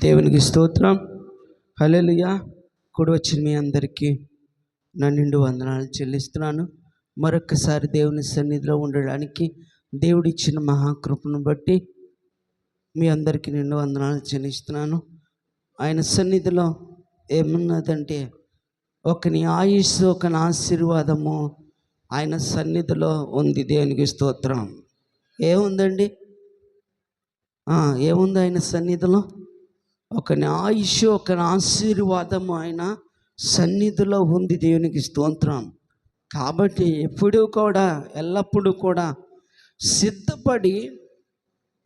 దేవునికి స్తోత్రం. హల్లెలూయా. కూడి వచ్చిన మీ అందరికీ నా నిండు వందనాలు చెల్లిస్తున్నాను. మరొక్కసారి దేవుని సన్నిధిలో ఉండడానికి దేవుడిచ్చిన మహాకృపను బట్టి మీ అందరికీ నిండు వందనాలు చెల్లిస్తున్నాను. ఆయన సన్నిధిలో ఏమున్నదంటే ఒకని ఆయుస్సు, ఒకని ఆశీర్వాదము ఆయన సన్నిధిలో ఉంది. దేవునికి స్తోత్రం. ఏముందండి? ఏముంది ఆయన సన్నిధిలో? ఒకని ఆయుష్, ఒకని ఆశీర్వాదము ఆయన సన్నిధిలో ఉంది. దేవునికి స్తోత్రం. కాబట్టి ఎప్పుడూ కూడా, ఎల్లప్పుడూ కూడా సిద్ధపడి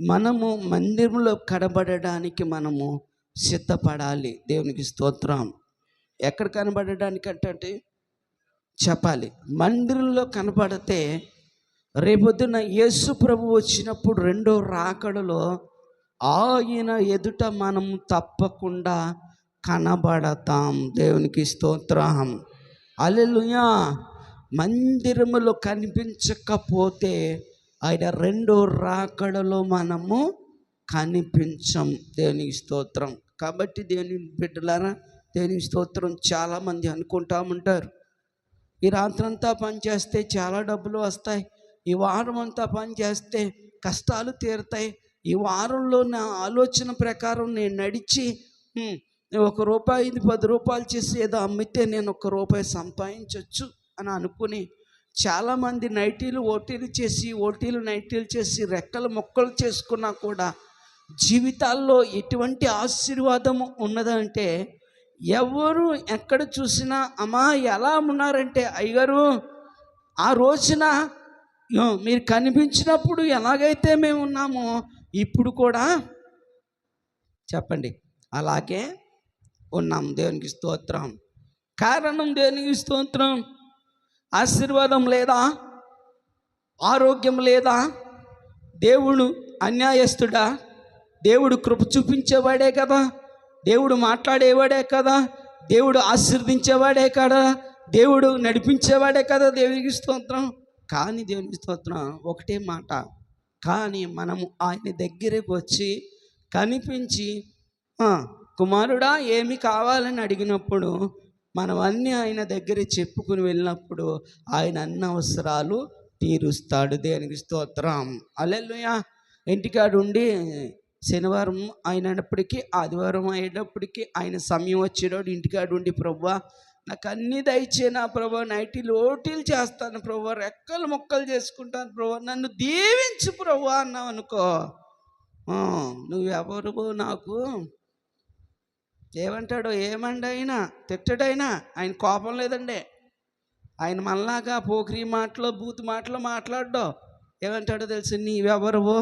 మనము మందిరంలో కనబడడానికి మనము సిద్ధపడాలి. దేవునికి స్తోత్రం. ఎక్కడ కనబడడానికి అంటే చెప్పాలి. మందిరంలో కనబడితే రేపొద్దున యేసు ప్రభు వచ్చినప్పుడు రెండో రాకడలో ఆయన ఎదుట మనం తప్పకుండా కనబడతాం. దేవునికి స్తోత్రం. హల్లెలూయా. మందిరములో కనిపించకపోతే ఆయన రెండో రాకడలో మనము కనిపించం. దేవునికి స్తోత్రం. కాబట్టి దేవుని బిడ్డలారా, దేవునికి స్తోత్రం. చాలామంది అనుకుంటా ఉంటారు, ఈ రాత్రంతా పని చేస్తే చాలా డబ్బులు వస్తాయి, ఈ వారం అంతా పని చేస్తే కష్టాలు తీరుతాయి, ఈ వారంలో నా ఆలోచన ప్రకారం నేను నడిచి ₹1 ఇది ₹10 చేసి ఏదో అమ్మితే నేను ₹1 సంపాదించవచ్చు అని అనుకుని చాలామంది ఓటీలు చేసి రెక్కలు మొక్కలు చేసుకున్నా కూడా జీవితాల్లో ఎటువంటి ఆశీర్వాదము ఉన్నదంటే, ఎవరు ఎక్కడ చూసినా అమ్మా ఎలా ఉన్నారంటే, అయ్యగారు ఆ రోజున మీరు కనిపించినప్పుడు ఎలాగైతే మేము ఉన్నామో ఇప్పుడు కూడా చెప్పండి అలాగే ఉన్నాం. దేవునికి స్తోత్రం. కారణం దేవునికి స్తోత్రం. ఆశీర్వాదం లేదా? ఆరోగ్యం లేదా? దేవుడు అన్యాయస్తుడా? దేవుడు కృప చూపించేవాడే కదా, దేవుడు మాట్లాడేవాడే కదా, దేవుడు ఆశీర్వదించేవాడే కదా, దేవుడు నడిపించేవాడే కదా. దేవునికి స్తోత్రం. కానీ దేవునికి స్తోత్రం ఒకటే మాట, కానీ మనము ఆయన దగ్గరకు వచ్చి కనిపించి కుమారుడా ఏమి కావాలని అడిగినప్పుడు మనం అన్నీ ఆయన దగ్గర చెప్పుకుని వెళ్ళినప్పుడు ఆయన అన్ని అవసరాలు తీరుస్తాడు. దేవునికి స్తోత్రం. హల్లెలూయా. ఇంటికాడుండి శనివారం అయినప్పటికీ, ఆదివారం అయ్యేటప్పటికీ ఆయన సమయం వచ్చేటప్పుడు ఇంటికాడుండి ప్రభువా నాకు అన్నీ దయచేనా ప్రభా, ఓటీలు చేస్తాను ప్రభా, రెక్కలు మొక్కలు చేసుకుంటాను ప్రభా, నన్ను దీవించు ప్రభా అన్నావు అనుకో, నువ్వెవరు నాకు ఏమంటాడో ఏమండి అయినా తిట్టడైనా ఆయన కోపం లేదండి. ఆయన మళ్ళాగా పోకిరి మాటలో బూతు మాటలో మాట్లాడ్డో ఏమంటాడో తెలుసు, నీవెవరువో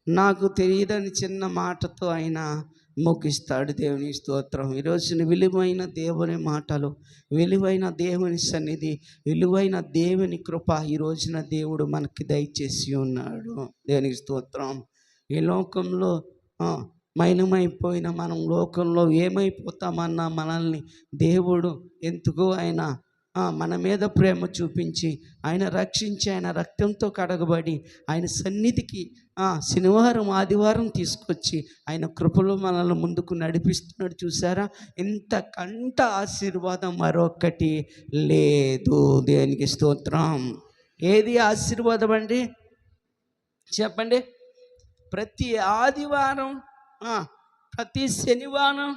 నాకు తెలియదని చిన్న మాటతో ఆయన ముగిస్తాడు. దేవుని స్తోత్రం. ఈరోజున విలువైన దేవుని మాటలు, విలువైన దేవుని సన్నిధి, విలువైన దేవుని కృప ఈ రోజున దేవుడు మనకి దయచేసి ఉన్నాడు. దేవునికి స్తోత్రం. ఈ లోకంలో మైనమైపోయిన మనం లోకంలో ఏమైపోతామన్నా మనల్ని దేవుడు ఎందుకో ఆయన మన మీద ప్రేమ చూపించి ఆయన రక్షించి ఆయన రక్తంతో కడగబడి ఆయన సన్నిధికి శనివారం ఆదివారం తీసుకొచ్చి ఆయన కృపలో మనల్ని ముందుకు నడిపిస్తున్నాడు. చూసారా? ఇంతకంట ఆశీర్వాదం మరొకటి లేదు. దేవునికి స్తోత్రం. ఏది ఆశీర్వాదం అండి చెప్పండి? ప్రతి ఆదివారం ప్రతి శనివారం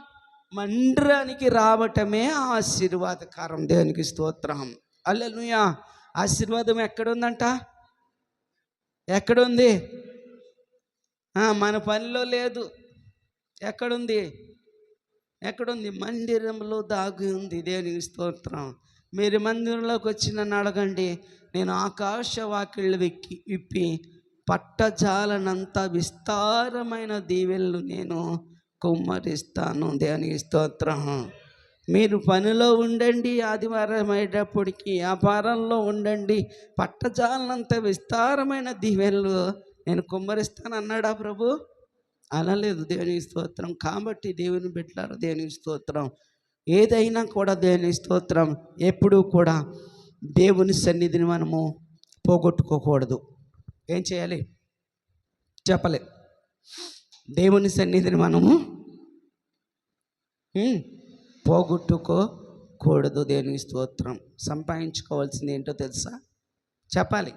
మందిరానికి రావటమే ఆశీర్వాదకరం. దేవునికి స్తోత్రం. హల్లెలూయా. ఆశీర్వాదం ఎక్కడుందంట? ఎక్కడుంది? మన పనిలో లేదు. ఎక్కడుంది? మందిరంలో దాగి ఉంది. దేవునికి స్తోత్రం. మీరు మందిరంలోకి వచ్చి నన్ను అడగండి, నేను ఆకాశ వాకిళ్ళు విప్పి పట్టజాలనంత విస్తారమైన దీవెనలు నేను కుమ్మరిస్తాను. దేవునికి స్తోత్రం. మీరు పనిలో ఉండండి, ఆదివారం అయ్యేటప్పటికి వ్యాపారంలో ఉండండి, పట్టజాలనంత విస్తారమైన దీవెనలు నేను కుమ్మరిస్తాను అన్నాడా ప్రభు? అనలేదు. దేవునికి స్తోత్రం. కాబట్టి దేవుని బిడ్డలారా, దేవునికి స్తోత్రం. ఏదైనా కూడా దేవునికి స్తోత్రం. ఎప్పుడూ కూడా దేవుని సన్నిధిని మనము పోగొట్టుకోకూడదు. ఏం చేయాలి చెప్పలే? దేవుని సన్నిధిని మనము పోగొట్టుకోకూడదు. దేవునికి స్తోత్రం. సంపాదించుకోవాల్సింది ఏంటో తెలుసా? చెప్పాలి.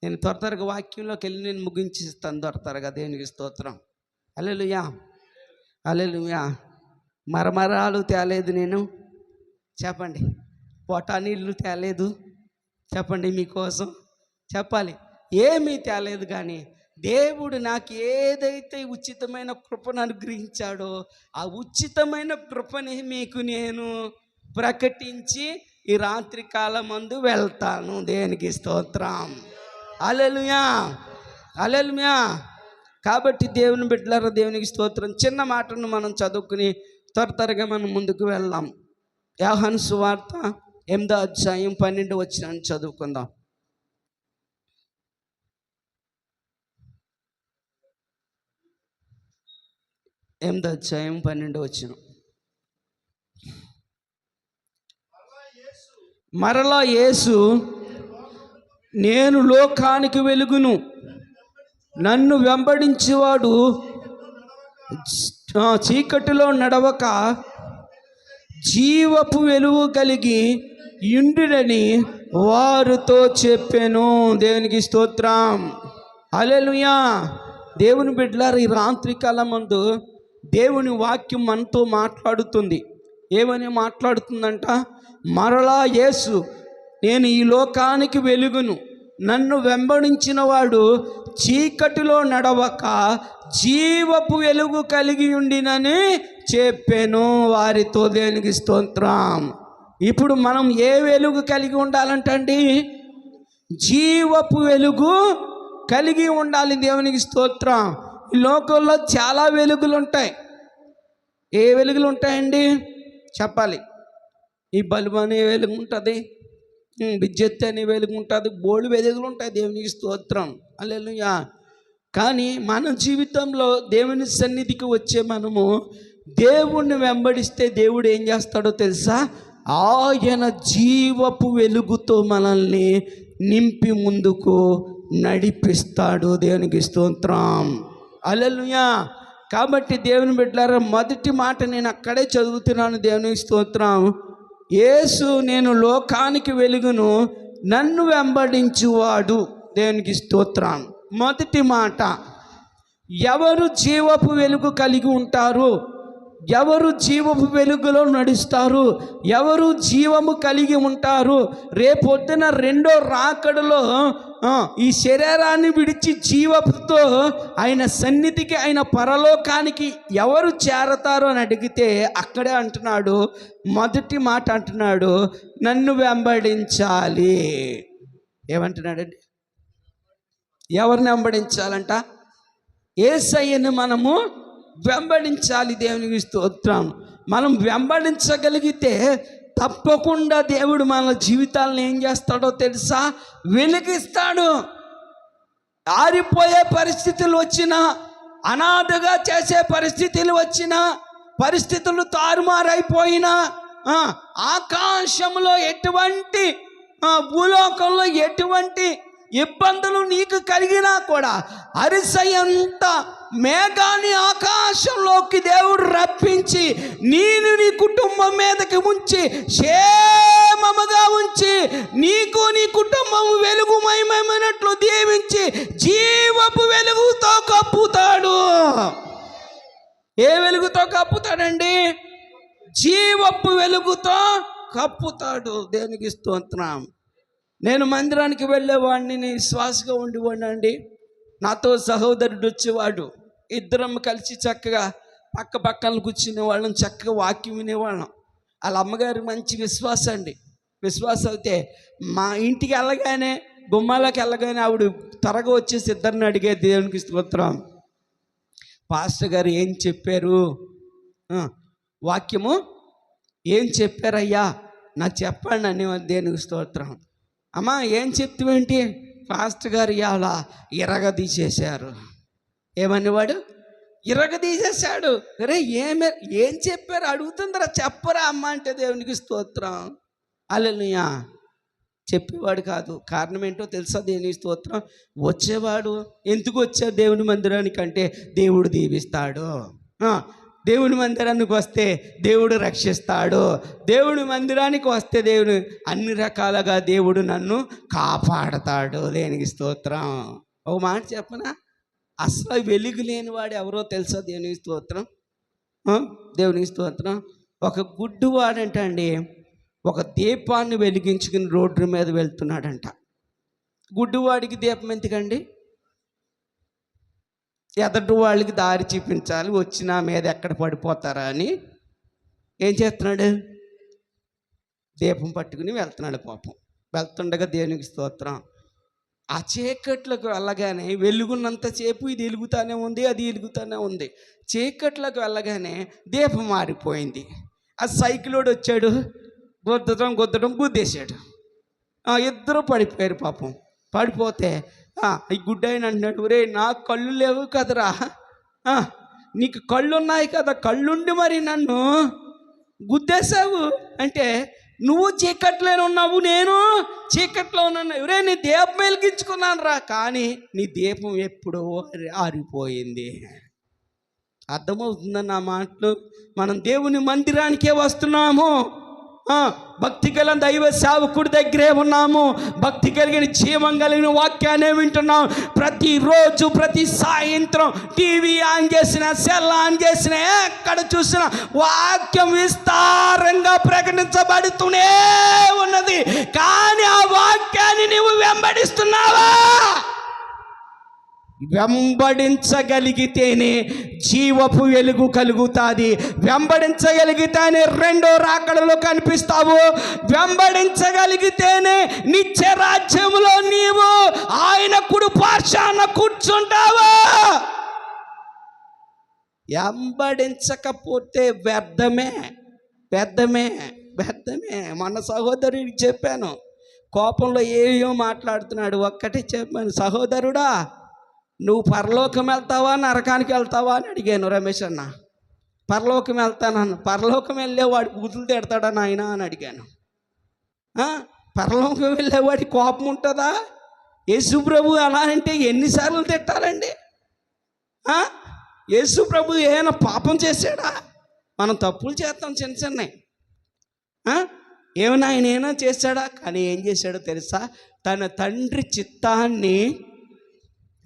నేను త్వరగా వాక్యంలోకి వెళ్ళి నేను ముగించిస్తాను త్వరగా. దేవునికి స్తోత్రం. హల్లెలూయా, హల్లెలూయా. మరమరాలు తేలేదు నేను, చెప్పండి. నీళ్ళు తేలేదు, చెప్పండి. మీకోసం చెప్పాలి. ఏమీ తేలేదు, కానీ దేవుడు నాకు ఏదైతే ఉచితమైన కృపను అనుగ్రహించాడో ఆ ఉచితమైన కృపని మీకు నేను ప్రకటించి ఈ రాత్రి కాలమందు వెళ్తాను. దేనికి స్తోత్రం. హల్లెలూయా, హల్లెలూయా. కాబట్టి దేవుని బిడ్డలారా, దేవునికి స్తోత్రం. చిన్న మాటను మనం చదువుకుని త్వరగా మనం ముందుకు వెళ్దాం. యోహాను సువార్త 8వ అధ్యాయం 12వ వచనాన్ని చదువుకుందాం. 8వ అధ్యాయం 12వ వచనం. మరలా యేసు, నేను లోకానికి వెలుగును, నన్ను వెంబడించేవాడు చీకటిలో నడవక జీవపు వెలుగు కలిగి యుండునని వారితో చెప్పాను. దేవునికి స్తోత్రం. హల్లెలూయా. దేవుని బిడ్డలారా, ఈ రాత్రి కాలమందు దేవుని వాక్యం మనతో మాట్లాడుతుంది. ఏమని మాట్లాడుతుందంట? మరలా యేసు, నేను ఈ లోకానికి వెలుగును, నన్ను వెంబడించిన వాడు చీకటిలో నడవక జీవపు వెలుగు కలిగి ఉండినని చెప్పాను వారితో. దేవునికి స్తోత్రం. ఇప్పుడు మనం ఏ వెలుగు కలిగి ఉండాలంటండి? జీవపు వెలుగు కలిగి ఉండాలి. దేవునికి స్తోత్రం. ఈ లోకంలో చాలా వెలుగులు ఉంటాయి. ఏ వెలుగులు ఉంటాయండి? చెప్పాలి. ఈ బల్బు అనే వెలుగు ఉంటుంది, విద్యుత్ అనే వెలుగు ఉంటుంది, బోల్డ్ వెలుగులు ఉంటాయి. దేవునికి స్తోత్రం. హల్లెలూయా. కానీ మన జీవితంలో దేవుని సన్నిధికి వచ్చే మనము దేవుణ్ణి వెంబడిస్తే దేవుడు ఏం చేస్తాడో తెలుసా? ఆయన జీవపు వెలుగుతో మనల్ని నింపి ముందుకు నడిపిస్తాడు. దేవునికి స్తోత్రం. హల్లెలూయా. కాబట్టి దేవుని బిడ్డలారా, మొదటి మాట నేను అక్కడే చదువుతున్నాను. దేవునికి స్తోత్రం. యేసు, నేను లోకానికి వెలుగును, నన్ను వెంబడించువాడు. దేవునికి స్తోత్రం. మొదటి మాట, ఎవరు జీవపు వెలుగు కలిగి ఉంటారు? ఎవరు జీవపు వెలుగులో నడుస్తారు? ఎవరు జీవము కలిగి ఉంటారు? రేపొద్దున రెండో రాకడలో ఈ శరీరాన్ని విడిచి జీవపుతో ఆయన సన్నిధికి, ఆయన పరలోకానికి ఎవరు చేరతారో అని అడిగితే అక్కడే అంటున్నాడు, మొదటి మాట అంటున్నాడు, నన్ను వెంబడించాలి. ఏమంటున్నాడండి? ఎవరిని వెంబడించాలంట? యేసయ్యను మనము వెంబడించాలి. దేవునికి స్తోత్రం. మనం వెంబడించగలిగితే తప్పకుండా దేవుడు మన జీవితాలను ఏం చేస్తాడో తెలుసా? వెలిగిస్తాడు. ఆరిపోయే పరిస్థితులు వచ్చినా, అనాథగా చేసే పరిస్థితులు వచ్చినా, పరిస్థితులు తారుమారైపోయినా, ఆకాశంలో ఎటువంటి, భూలోకంలో ఎటువంటి ఇబ్బందులు నీకు కలిగినా కూడా అరిసయంత మేఘాన్ని ఆకాశంలోకి దేవుడు రప్పించి నేను నీ కుటుంబం మీదకి ఉంచి క్షేమముగా ఉంచి నీకు నీ కుటుంబం వెలుగుమయమైనట్లు దీవించి జీవపు వెలుగుతో కప్పుతాడు. ఏ వెలుగుతో కప్పుతాడండి? జీవపు వెలుగుతో కప్పుతాడు. దేనికి స్తోత్రం. నేను మందిరానికి వెళ్ళేవాడిని, నేను శ్వాసగా ఉండేవాడినండి. నాతో సహోదరుడు వచ్చేవాడు. ఇద్దరం కలిసి చక్కగా పక్కన కూర్చునే వాళ్ళం, చక్కగా వాక్యం వినేవాళ్ళం. వాళ్ళ అమ్మగారు మంచి విశ్వాసం అండి. విశ్వాసం అయితే మా ఇంటికి వెళ్ళగానే, గుమ్మాలోకి వెళ్ళగానే ఆవిడ త్వరగా వచ్చేసి ఇద్దరిని అడిగేది. దేవునికి స్తోత్రం. పాస్టర్ గారు ఏం చెప్పారు? వాక్యము ఏం చెప్పారయ్యా నాకు చెప్పండి అని. దేవునికి స్తోత్రం. అమ్మా ఏం చెప్తావేంటి? పాస్టర్ గారు ఇలా ఇరగదీసేశారు. ఏమనేవాడు? ఇరగదీసేశాడు. అరే ఏం చెప్పారు అడుగుతుందరా, చెప్పరా అమ్మ అంటే. దేవునికి స్తోత్రం. హల్లెలూయా. చెప్పేవాడు కాదు. కారణం ఏంటో తెలుసా? దేవునికి స్తోత్రం. వచ్చేవాడు ఎందుకు వచ్చాడు దేవుని మందిరానికి అంటే దేవుడు దీవిస్తాడు. దేవుని మందిరానికి వస్తే దేవుడు రక్షిస్తాడు. దేవుని మందిరానికి వస్తే దేవుడు అన్ని రకాలుగా దేవుడు నన్ను కాపాడతాడు. దేనికి స్తోత్రం. ఒక మాట చెప్పనా, అసలు వెలుగు లేని వాడు ఎవరో తెలుసా? దేవునికి స్తోత్రం. దేవునికి స్తోత్రం. ఒక గుడ్డివాడంట అండి, ఒక దీపాన్ని వెలిగించుకుని రోడ్డు మీద వెళ్తున్నాడంట. గుడ్డివాడికి దీపం ఎందుకండి? ఎదటి వాళ్ళకి దారి చూపించాలి, వచ్చిన మీద ఎక్కడ పడిపోతారా అని ఏం చేస్తున్నాడు? దీపం పట్టుకుని వెళ్తున్నాడు. పాపం వెళ్తుండగా దేవునికి స్తోత్రం, ఆ చీకట్లకు వెళ్ళగానే వెలుగున్నంతసేపు ఇది వెలుగుతూనే ఉంది, అది వెలుగుతూనే ఉంది. చీకట్లకు వెళ్ళగానే దీపం మారిపోయింది. ఆ సైకిలోడు వచ్చాడు, గుద్దడం గుద్దేశాడు. ఇద్దరు పడిపోయారు. పాపం పడిపోతే ఈ గుడ్డాయన అంటున్నాడు, ఒరే నాకు కళ్ళు లేవు కదరా, నీకు కళ్ళు ఉన్నాయి కదా, కళ్ళుండి మరి నన్ను గుద్దేశావు అంటే, నువ్వు చీకట్లోనే ఉన్నావు, నేను చీకట్లో ఉన్నాను. ఎవరే నీ దీపం వెలిగించుకున్నాను రా, కానీ నీ దీపం ఎప్పుడో ఆరిపోయింది. అర్థమవుతుందని నా మాటలు. మనం దేవుని మందిరానికే వస్తున్నాము, భక్తి కలిగిన దైవ సేవకుడి దగ్గరే ఉన్నాము, భక్తి కలిగిన జీవం కలిగిన వాక్యాన్ని వింటున్నాం. ప్రతిరోజు ప్రతి సాయంత్రం టీవీ ఆన్ చేసిన, సెల్ ఆన్ చేసిన, ఎక్కడ చూసిన వాక్యం విస్తారంగా ప్రకటించబడుతూనే ఉన్నది. కానీ ఆ వాక్యాన్ని నీవు వెంబడిస్తున్నావా? వెంబడించగలిగితేనే జీవపు వెలుగు కలుగుతుంది. వెంబడించగలిగితేనే రెండో రాకడలో కనిపిస్తావు. వెంబడించగలిగితేనే నిత్య రాజ్యములో నీవు ఆయన కుడి పార్శ్వాన కూర్చుంటావు. వెంబడించకపోతే వ్యర్థమే. మన సహోదరుడికి చెప్పాను, కోపంలో ఏమో మాట్లాడుతున్నాడు. ఒక్కటే చెప్పాను, సహోదరుడా నువ్వు పరలోకం వెళ్తావా నరకానికి వెళ్తావా అని అడిగాను. రమేష్ అన్న, పరలోకం వెళ్తానన్న. పరలోకం వెళ్ళేవాడు బూతులు తిడతాడా నాయన అని అడిగాను. పరలోకం వెళ్ళేవాడి కోపం ఉంటుందా? యేసు ప్రభు అలా అంటే ఎన్నిసార్లు తిట్టాలండి? యేసు ప్రభు ఏమైనా పాపం చేశాడా? మనం తప్పులు చేస్తాం చిన్నవి. ఏమైనా ఆయన ఏమైనా చేశాడా? కానీ ఏం చేశాడో తెలుసా? తన తండ్రి చిత్తాన్ని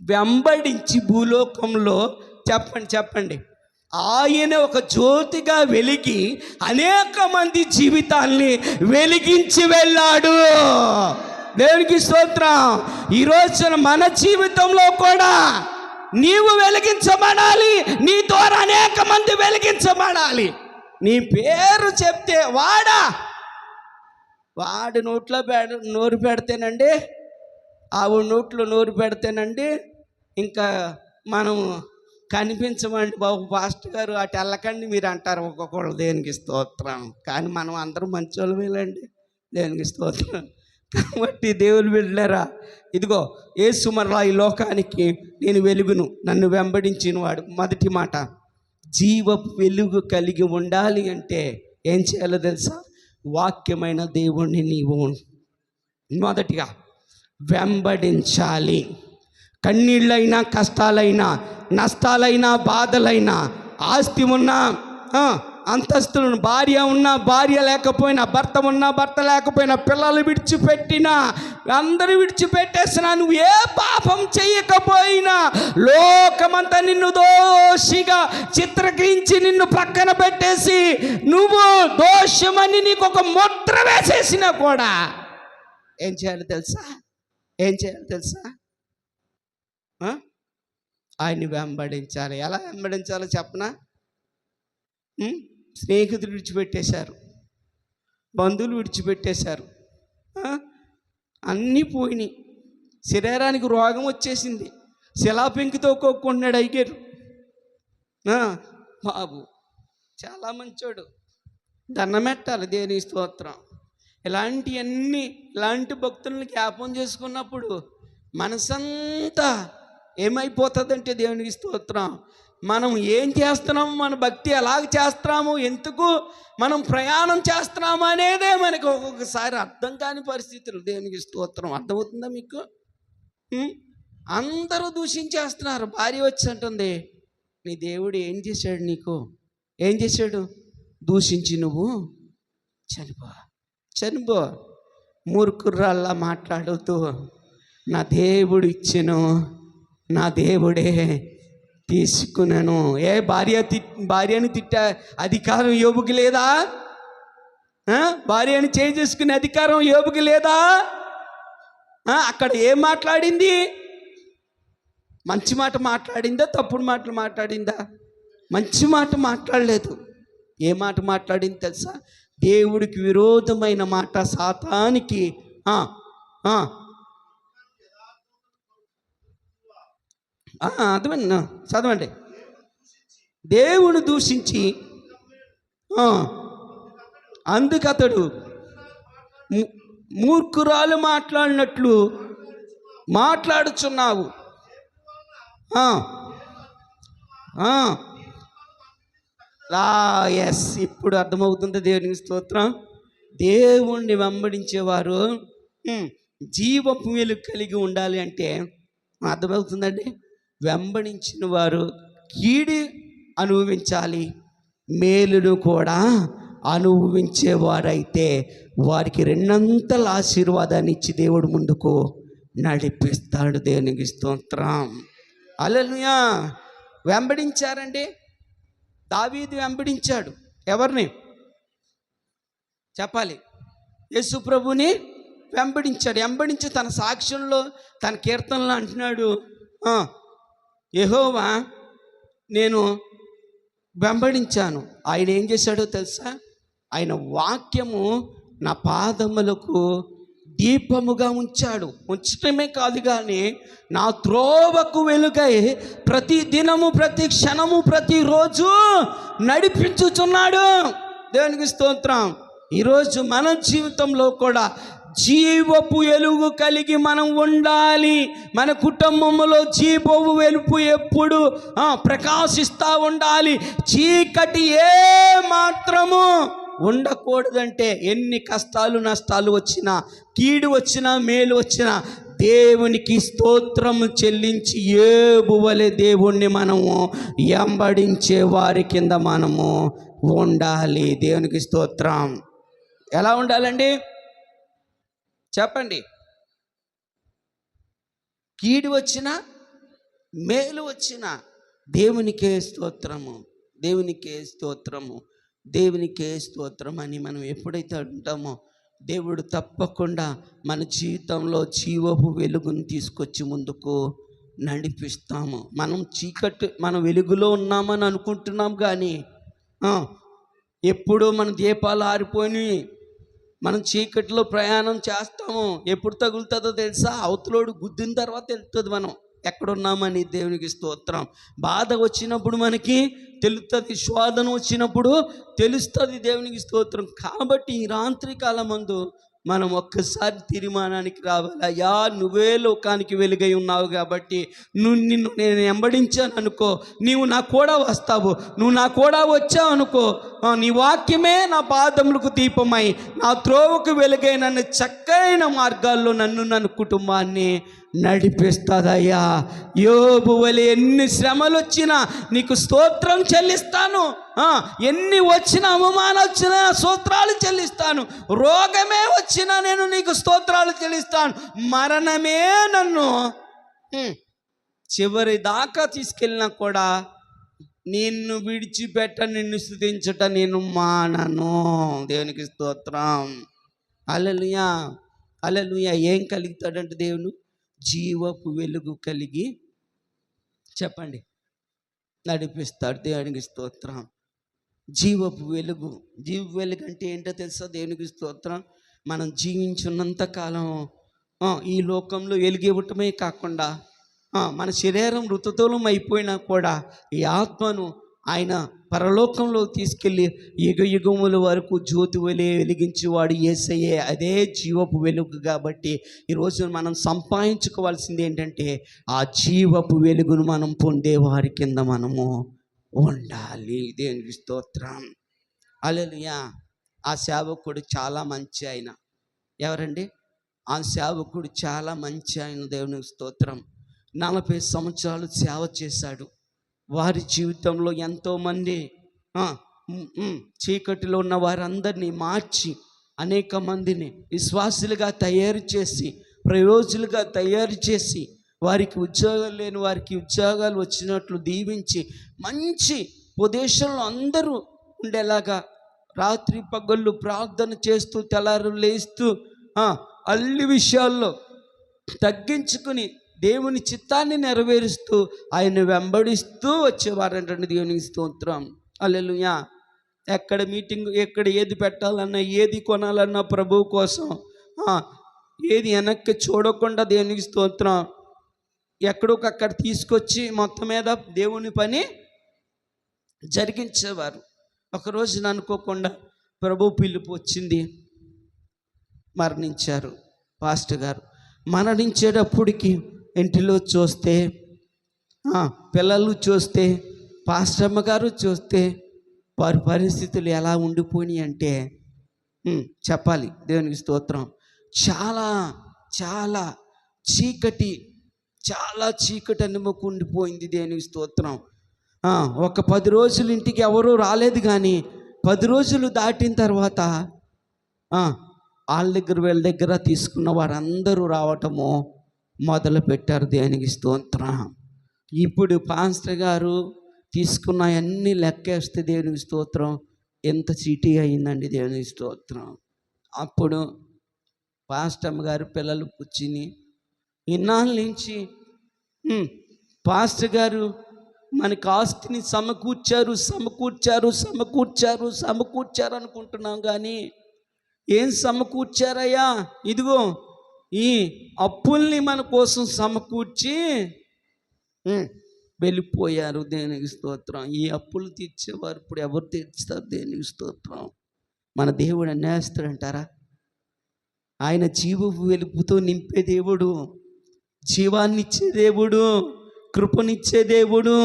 వెంబడించి భూలోకంలో చెప్పండి ఆయన ఒక జ్యోతిగా వెలిగి అనేక మంది జీవితాల్ని వెలిగించి వెళ్ళాడు. దేవునికి స్తోత్రం. ఈరోజు మన జీవితంలో కూడా నీవు వెలిగించబడాలి, నీ ద్వారా అనేక మంది వెలిగించబడాలి. నీ పేరు చెప్తే వాడి నోట్లో నోరు పెడితేనండి, ఆవిడ నోట్లో నోరు పెడితేనండి ఇంకా మనం కనిపించమండి బాబు పాస్టర్ గారు అటు వెళ్ళకండి మీరు అంటారు ఒక్కొక్కళ్ళు. దేనికి స్తోత్రం. కానీ మనం అందరం మంచోళ్ళు వీళ్ళండి. దేనికి స్తోత్రం. కాబట్టి దేవుని వెళ్ళారా, ఇదిగో యేసు మరలా ఈ లోకానికి నేను వెలుగును, నన్ను వెంబడించిన వాడు. మొదటి మాట, జీవపు వెలుగు కలిగి ఉండాలి అంటే ఏం చేయాలో తెలుసా? వాక్యమైన దేవుణ్ణి నీవు మొదటిగా వెంబడించాలి. కన్నీళ్ళైనా, కష్టాలైనా, నష్టాలైనా, బాధలైనా, ఆస్తి ఉన్నా, అంతస్తులను, భార్య ఉన్నా, భార్య లేకపోయినా, భర్త ఉన్నా, భర్త లేకపోయినా, పిల్లలు విడిచిపెట్టినా, అందరూ విడిచిపెట్టేసినా, నువ్వు ఏ పాపం చేయకపోయినా లోకమంతా నిన్ను దోషిగా చిత్రీకరించి నిన్ను పక్కన పెట్టేసి నువ్వు దోషమని నీకు ఒక ముద్ర వేసేసినా కూడా ఏం చేయాలి తెలుసా? ఆయన్ని వెంబడించాలి. ఎలా వెంబడించాలో చెప్పనా? స్నేహితులు విడిచిపెట్టేశారు, బంధువులు విడిచిపెట్టేశారు, అన్నీ పోయినాయి. శరీరానికి రోగం వచ్చేసింది, శిలాపెంకితో కొట్టుకుంటున్నాడు అయ్యారు. బాబు చాలా మంచోడు, దండమెట్టాలి. దేని స్తోత్రం. ఇలాంటి భక్తులను జ్ఞాపం చేసుకున్నప్పుడు మనసంతా ఏమైపోతుందంటే దేవునికి స్తోత్రం. మనం ఏం చేస్తున్నాము, మన భక్తి ఎలాగ చేస్తున్నాము, ఎందుకు మనం ప్రయాణం చేస్తున్నాము అనేదే మనకు ఒక్కొక్కసారి అర్థం కాని పరిస్థితులు. దేవునికి స్తోత్రం. అర్థమవుతుందా మీకు? అందరూ దూషించేస్తున్నారు. భార్య వచ్చి అంటుంది, నీ దేవుడు ఏం చేశాడు నీకు? ఏం చేశాడు? దూషించి నువ్వు చనిపో. మూర్ఖురాల్లా మాట్లాడుతూ నా దేవుడు ఇచ్చెను, నా దేవుడే తీసుకున్నాను. భార్యని తిట్టా అధికారం యోబుకి లేదా? భార్యని చేసుకునే అధికారం యోబుకి లేదా? అక్కడ ఏం మాట్లాడింది? మంచి మాట మాట్లాడిందా, తప్పుడు మాటలు మాట్లాడిందా? మంచి మాట మాట్లాడలేదు. ఏ మాట మాట్లాడింది తెలుసా? దేవుడికి విరోధమైన మాట, సాతానికి అర్థమైంది. చదవండి. దేవుని దూషించి అందుకతడు మూర్ఖురాలు మాట్లాడినట్లు మాట్లాడుచున్నావు. ఎస్, ఇప్పుడు అర్థమవుతుంది. దేవునికి స్తోత్రం. దేవుణ్ణి వెంబడించేవారు జీవపు వెలుగు కలిగి ఉండాలి అంటే అర్థమవుతుందండి. వెంబడించిన వారు కీడు అనుభవించాలి, మేలును కూడా అనుభవించేవారైతే వారికి రెండంతల ఆశీర్వాదాన్ని ఇచ్చి దేవుడు ముందుకు నడిపిస్తాడు. దేవునికి స్తోత్రం. హల్లెలూయా. వెంబడించారండి. దావీదు వెంబడించాడు. ఎవరిని చెప్పాలి? యేసు ప్రభుని వెంబడించాడు. వెంబడించి తన సాక్ష్యంలో, తన కీర్తనలో అంటున్నాడు, యెహోవా నేను వెంబడించాను. ఆయన ఏం చేశాడో తెలుసా? ఆయన వాక్యము నా పాదములకు దీపముగా ఉంచాడు. ఉంచటమే కాదు కానీ నా త్రోవకు వెలుగై ప్రతి దినము, ప్రతి క్షణము, ప్రతిరోజు నడిపించుచున్నాడు. దేవునికి స్తోత్రం. ఈరోజు మన జీవితంలో కూడా జీవపు వెలుగు కలిగి మనం ఉండాలి. మన కుటుంబంలో జీవపు వెలుగు ఎప్పుడు ప్రకాశిస్తూ ఉండాలి. చీకటి ఏ మాత్రము ఉండకూడదంటే ఎన్ని కష్టాలు నష్టాలు వచ్చినా, కీడు వచ్చినా, మేలు వచ్చినా దేవునికి స్తోత్రము చెల్లించి యోబు వలె దేవుణ్ణి మనము వెంబడించే వారి కింద మనము ఉండాలి. దేవునికి స్తోత్రం. ఎలా ఉండాలండి చెప్పండి? కీడు వచ్చినా, మేలు వచ్చినా దేవునికే స్తోత్రము, దేవునికే స్తోత్రము, దేవునికే స్తోత్రం అని మనం ఎప్పుడైతే అంటామో దేవుడు తప్పకుండా మన జీవితంలో జీవపు వెలుగును తీసుకొచ్చి ముందుకు నడిపిస్తాము. మనం వెలుగులో ఉన్నామని అనుకుంటున్నాం కానీ ఎప్పుడో మన దీపాలు ఆరిపోయి మనం చీకటిలో ప్రయాణం చేస్తాము. ఎప్పుడు తగులుతుందో తెలుసా? అవతలోడు గుద్దిన తర్వాత తెలుస్తుంది మనం ఎక్కడున్నామని. దేవునికి స్తోత్రం. బాధ వచ్చినప్పుడు మనకి తెలుస్తుంది, శోధన వచ్చినప్పుడు తెలుస్తుంది. దేవునికి స్తోత్రం. కాబట్టి ఈ రాత్రి కాలమందు మనం ఒక్కసారి తీర్మానానికి రావాలి. అయ్యా, నువ్వే లోకానికి వెలుగై ఉన్నావు కాబట్టి నిన్ను నేను వెంబడించాను అనుకో, నీవు నా కూడా వస్తావు. నువ్వు నా కూడా వచ్చావు అనుకో, నీ వాక్యమే నా పాదములకు దీపమై నా త్రోవకు వెలుగై నన్ను చక్కైన మార్గాల్లో నన్ను కుటుంబాన్ని నడిపిస్తుందయ్యా. యోబు వలె ఎన్ని శ్రమలు వచ్చినా నీకు స్తోత్రం చెల్లిస్తాను. ఎన్ని వచ్చినా, అవమానాలు వచ్చినా స్తోత్రాలు చెల్లిస్తాను. రోగమే వచ్చినా నేను నీకు స్తోత్రాలు చెల్లిస్తాను. మరణమే నన్ను చివరి దాకా తీసుకెళ్ళినా కూడా నిన్ను విడిచిపెట్ట, నిన్ను స్తుతించట నేను మానను. దేవునికి స్తోత్రం. హల్లెలూయా, హల్లెలూయా. ఏం కలుగుతాడంటే దేవుడు జీవపు వెలుగు కలిగి చెప్పండి నడిపిస్తాడు. దేవునికి స్తోత్రం. జీవపు వెలుగు అంటే ఏంటో తెలుసా? దేవునికి స్తోత్రం. మనం జీవించున్నంత కాలం ఈ లోకంలో వెలుగు ఇవ్వటమే కాకుండా మన శరీరం ఋతుతూలం అయిపోయినా కూడా ఈ ఆత్మను ఆయన పరలోకంలో తీసుకెళ్ళి యుగయుగముల వరకు జ్యోతి వలె వెలిగించేవాడు యేసయ్యే. అదే జీవపు వెలుగు. కాబట్టి ఈరోజు మనం సంపాదించుకోవాల్సింది ఏంటంటే ఆ జీవపు వెలుగును మనం పొందే వారి కింద మనము ఉండాలి. దేవునికి స్తోత్రం. హల్లెలూయా. ఆ సేవకుడు చాలా మంచి ఆయన. ఎవరండి? ఆ సేవకుడు చాలా మంచి ఆయన. దేవునికి స్తోత్రం. 40 సంవత్సరాలు సేవ చేశాడు. వారి జీవితంలో ఎంతోమంది చీకటిలో ఉన్న వారందరినీ మార్చి అనేక మందిని విశ్వాసులుగా తయారు చేసి ప్రయోజులుగా తయారు చేసి వారికి ఉద్యోగాలు లేని వారికి ఉద్యోగాలు వచ్చినట్లు దీవించి మంచి పొజిషన్లో అందరూ ఉండేలాగా రాత్రి పగళ్ళు ప్రార్థన చేస్తూ తెల్లారు లేస్తూ అన్ని విషయాల్లో తగ్గించుకుని దేవుని చిత్తాన్ని నెరవేరుస్తూ ఆయన వెంబడిస్తూ వచ్చేవారంటే దేవునికి స్తోత్రం. హల్లెలూయా. ఎక్కడ మీటింగ్, ఎక్కడ ఏది పెట్టాలన్నా, ఏది కొనాలన్నా ప్రభువు కోసం ఏది వెనక్కి చూడకుండా దేవునికి స్తోత్రం ఎక్కడొకక్కడ తీసుకొచ్చి మొత్తం మీద దేవుని పని జరిగించేవారు. ఒకరోజు అనుకోకుండా ప్రభు పిలుపు వచ్చింది, మరణించారు పాస్టర్ గారు. మరణించేటప్పటికి ఇంటిలో చూస్తే, పిల్లలు చూస్తే, పాస్టర్ అమ్మగారు చూస్తే వారి పరిస్థితులు ఎలా ఉండిపోయినాయి అంటే చెప్పాలి. దేవునికి స్తోత్రం. చాలా చాలా చీకటి, చాలా చీకటి అనుమకు ఉండిపోయింది. దేవునికి స్తోత్రం. ఒక 10 రోజులు ఇంటికి ఎవరూ రాలేదు, కానీ 10 రోజులు దాటిన తర్వాత వాళ్ళ దగ్గర వీళ్ళ దగ్గర తీసుకున్న వారందరూ రావటము మొదలుపెట్టారు. దేవునికి స్తోత్రం. ఇప్పుడు పాస్టర్ గారు తీసుకున్న అన్ని లెక్కేస్తే దేవునికి స్తోత్రం ఎంత చీటీ అయిందండి. దేవునికి స్తోత్రం. అప్పుడు పాస్టర్ అమ్మగారు పిల్లలు కూర్చుని ఇన్నాళ్ళ నుంచి పాస్టర్ గారు మనకు ఆస్తిని సమకూర్చారు అనుకుంటున్నాం, కానీ ఏం సమకూర్చారయ్యా? ఇదిగో ఈ అప్పుల్ని మన కోసం సమకూర్చి వెళ్ళిపోయారు. దేవునికి స్తోత్రం. ఈ అప్పులు తీర్చేవారు ఇప్పుడు ఎవరు తీర్చుతారు? దేవునికి స్తోత్రం. మన దేవుడు అన్యాయస్తుడంటారా? ఆయన జీవపు వెలుపుతో నింపే దేవుడు, జీవాన్నిచ్చే దేవుడు, కృపనిచ్చే దేవుడు.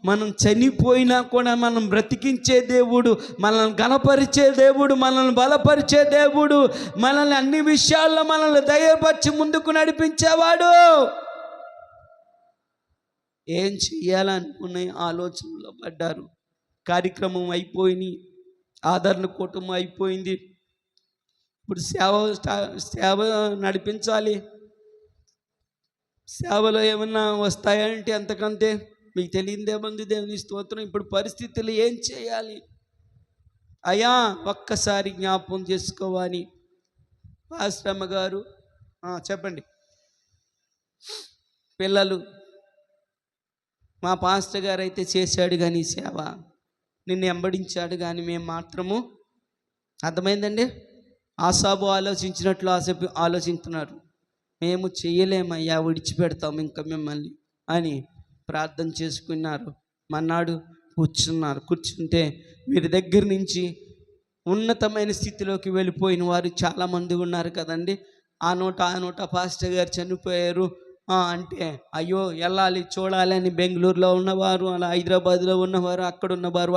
మనం చనిపోయినా కూడా మనం బ్రతికించే దేవుడు, మనల్ని గణపరిచే దేవుడు, మనల్ని బలపరిచే దేవుడు, మనల్ని అన్ని విషయాల్లో మనల్ని దయపరిచి ముందుకు నడిపించేవాడు. ఏం చెయ్యాలనుకునే ఆలోచనలో పడ్డారు. కార్యక్రమం అయిపోయింది, ఆదరణ కూటమి అయిపోయింది. ఇప్పుడు సేవ నడిపించాలి. సేవలో ఏమన్నా వస్తాయంటే అంతకంతే మీకు తెలియదేముంది. దేవుని స్తోత్రం. ఇప్పుడు పరిస్థితులు ఏం చేయాలి అయ్యా ఒక్కసారి జ్ఞాపకం చేసుకోవాలి. పాస్టర్ అమ్మగారు చెప్పండి. పిల్లలు, మా పాస్టర్ గారు అయితే చేశాడు కానీ సేవ, నిన్ను వెంబడించాడు కానీ మేము మాత్రము, అర్థమైందండి, ఆసాబు ఆలోచించినట్లు ఆలోచించుతున్నారు. మేము చేయలేమయ్యా, విడిచిపెడతాం ఇంకా మిమ్మల్ని అని ప్రార్థన చేసుకున్నారు. మన్నాడు కూర్చుంటే వీరి దగ్గర నుంచి ఉన్నతమైన స్థితిలోకి వెళ్ళిపోయిన వారు చాలామంది ఉన్నారు కదండి. ఆ నోట పాస్టర్ గారు చనిపోయారు అంటే అయ్యో వెళ్ళాలి చూడాలి అని బెంగళూరులో ఉన్నవారు, అలా హైదరాబాద్లో ఉన్నవారు,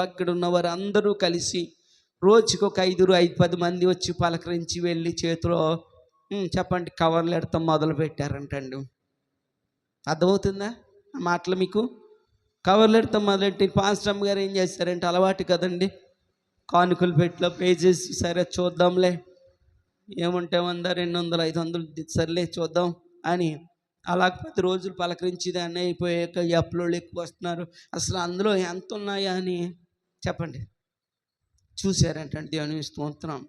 అక్కడ ఉన్నవారు అందరూ కలిసి రోజుకు ఒక 5-10 మంది వచ్చి పలకరించి వెళ్ళి చేతిలో చెప్పండి కవర్లు ఎడతాం మొదలు పెట్టారంటండి. అర్థమవుతుందా ఆ మాటలు మీకు? కవర్లు ఎడతాం మొదలెట్టి పాస్టర్ అమ్మ గారు ఏం చేస్తారంటే అలవాటు కదండి, కానుకలు పెట్టిలో పే చేసి సరే చూద్దాంలే, ఏముంటే 100, 200, 500 సర్లే చూద్దాం అని అలా 10 రోజులు పలకరించి దాన్ని అయిపోయాక ఈ అప్లోళ్ళు ఎక్కువ వస్తున్నారు, అసలు అందులో ఎంత ఉన్నాయా అని చెప్పండి చూశారంటే దేవుని స్తోత్రం.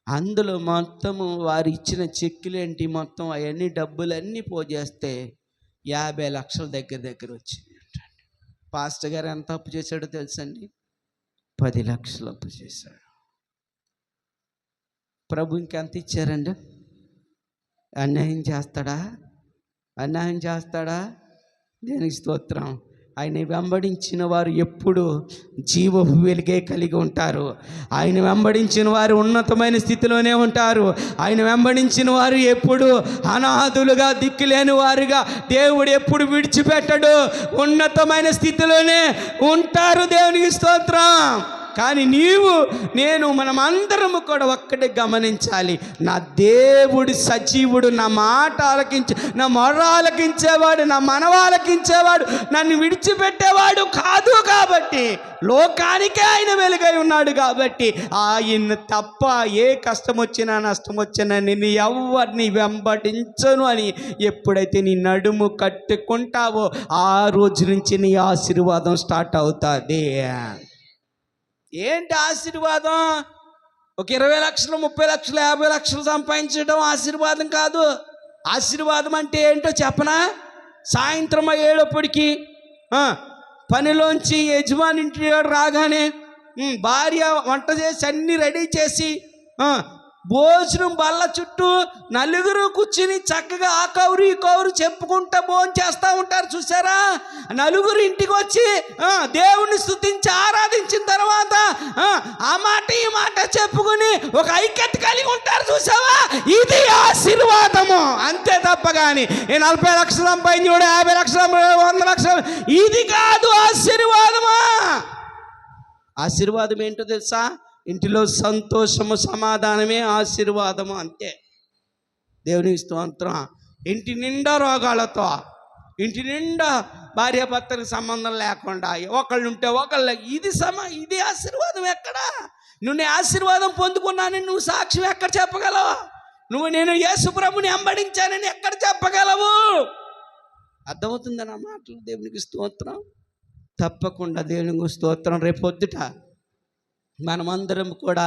అందులో మొత్తము వారు ఇచ్చిన చెక్కులేంటి మొత్తం అవన్నీ డబ్బులన్నీ పోజేస్తే 50 లక్షల దగ్గర వచ్చింది. పాస్టర్ గారు ఎంత అప్పు చేశాడో తెలుసండి? 10 లక్షలు అప్పు చేశాడు. ప్రభు ఇంకెంత ఇచ్చారండి? అన్యాయం చేస్తాడా? దేనికి స్తోత్రం. ఆయన వెంబడించిన వారు ఎప్పుడు జీవపు వెలుగే కలిగి ఉంటారు. ఆయన వెంబడించిన వారు ఉన్నతమైన స్థితిలోనే ఉంటారు. ఆయన వెంబడించిన వారు ఎప్పుడు అనాథులుగా దిక్కులేని వారుగా దేవుడు ఎప్పుడు విడిచిపెట్టడు. ఉన్నతమైన స్థితిలోనే ఉంటారు. దేవునికి స్తోత్రం. కానీ నేను మనమందరము కూడా ఒక్కటే గమనించాలి. నా దేవుడు సజీవుడు, నా మాట ఆలకించే, నా మొర ఆలకించేవాడు, నా మనవ ఆలకించేవాడు, నన్ను విడిచిపెట్టేవాడు కాదు. కాబట్టి లోకానికే ఆయన వెలుగై ఉన్నాడు. కాబట్టి ఆయన తప్ప ఏ కష్టం వచ్చినా నష్టం వచ్చినా నేను ఎవరిని వెంబడించను అని ఎప్పుడైతే నీ నడుము కట్టుకుంటావో ఆ రోజు నుంచి నీ ఆశీర్వాదం స్టార్ట్ అవుతుంది. ఏంటి ఆశీర్వాదం? ఒక 20 లక్షలు, 30 లక్షలు, 50 లక్షలు సంపాదించడం ఆశీర్వాదం కాదు. ఆశీర్వాదం అంటే ఏంటో చెప్పనా? సాయంత్రం అయ్యేటప్పటికి పనిలోంచి యజమాని ఇంటి రాగానే భార్య వంట చేసి అన్నీ రెడీ చేసి భోజనం బల్ల చుట్టూ నలుగురు కూర్చుని చక్కగా ఆ కౌరు ఈ కౌరు చెప్పుకుంటా భోజనం చేస్తూ ఉంటారు. చూసారా? నలుగురు ఇంటికి వచ్చి దేవుణ్ణి స్తుతించి ఆరాధించిన తర్వాత ఆ మాట ఈ మాట చెప్పుకుని ఒక ఐక్యత కలిగి ఉంటారు. చూసావా? ఇది ఆశీర్వాదము. అంతే తప్ప కానీ 40 లక్షలు సంపాదించి 50 లక్షలు 100 లక్షలు ఇది కాదు ఆశీర్వాదమా. ఆశీర్వాదం ఏంటో తెలుసా? ఇంటిలో సంతోషము సమాధానమే ఆశీర్వాదము. అంతే. దేవుని స్తోత్రం. ఇంటి నిండా రోగాలతో, ఇంటి నిండా భార్యాభర్తలకు సంబంధం లేకుండా ఒకళ్ళు ఉంటే ఒకళ్ళు, ఇది ఆశీర్వాదం ఎక్కడా? నువ్వు ఆశీర్వాదం పొందుకున్నానని నువ్వు సాక్ష్యం ఎక్కడ చెప్పగలవు? నేను యేసు ప్రభుని వెంబడించానని ఎక్కడ చెప్పగలవు? అర్థమవుతుందా నా మాటలు? దేవునికి స్తోత్రం. తప్పకుండా దేవునికి స్తోత్రం. రేపొద్దుట మనమందరం కూడా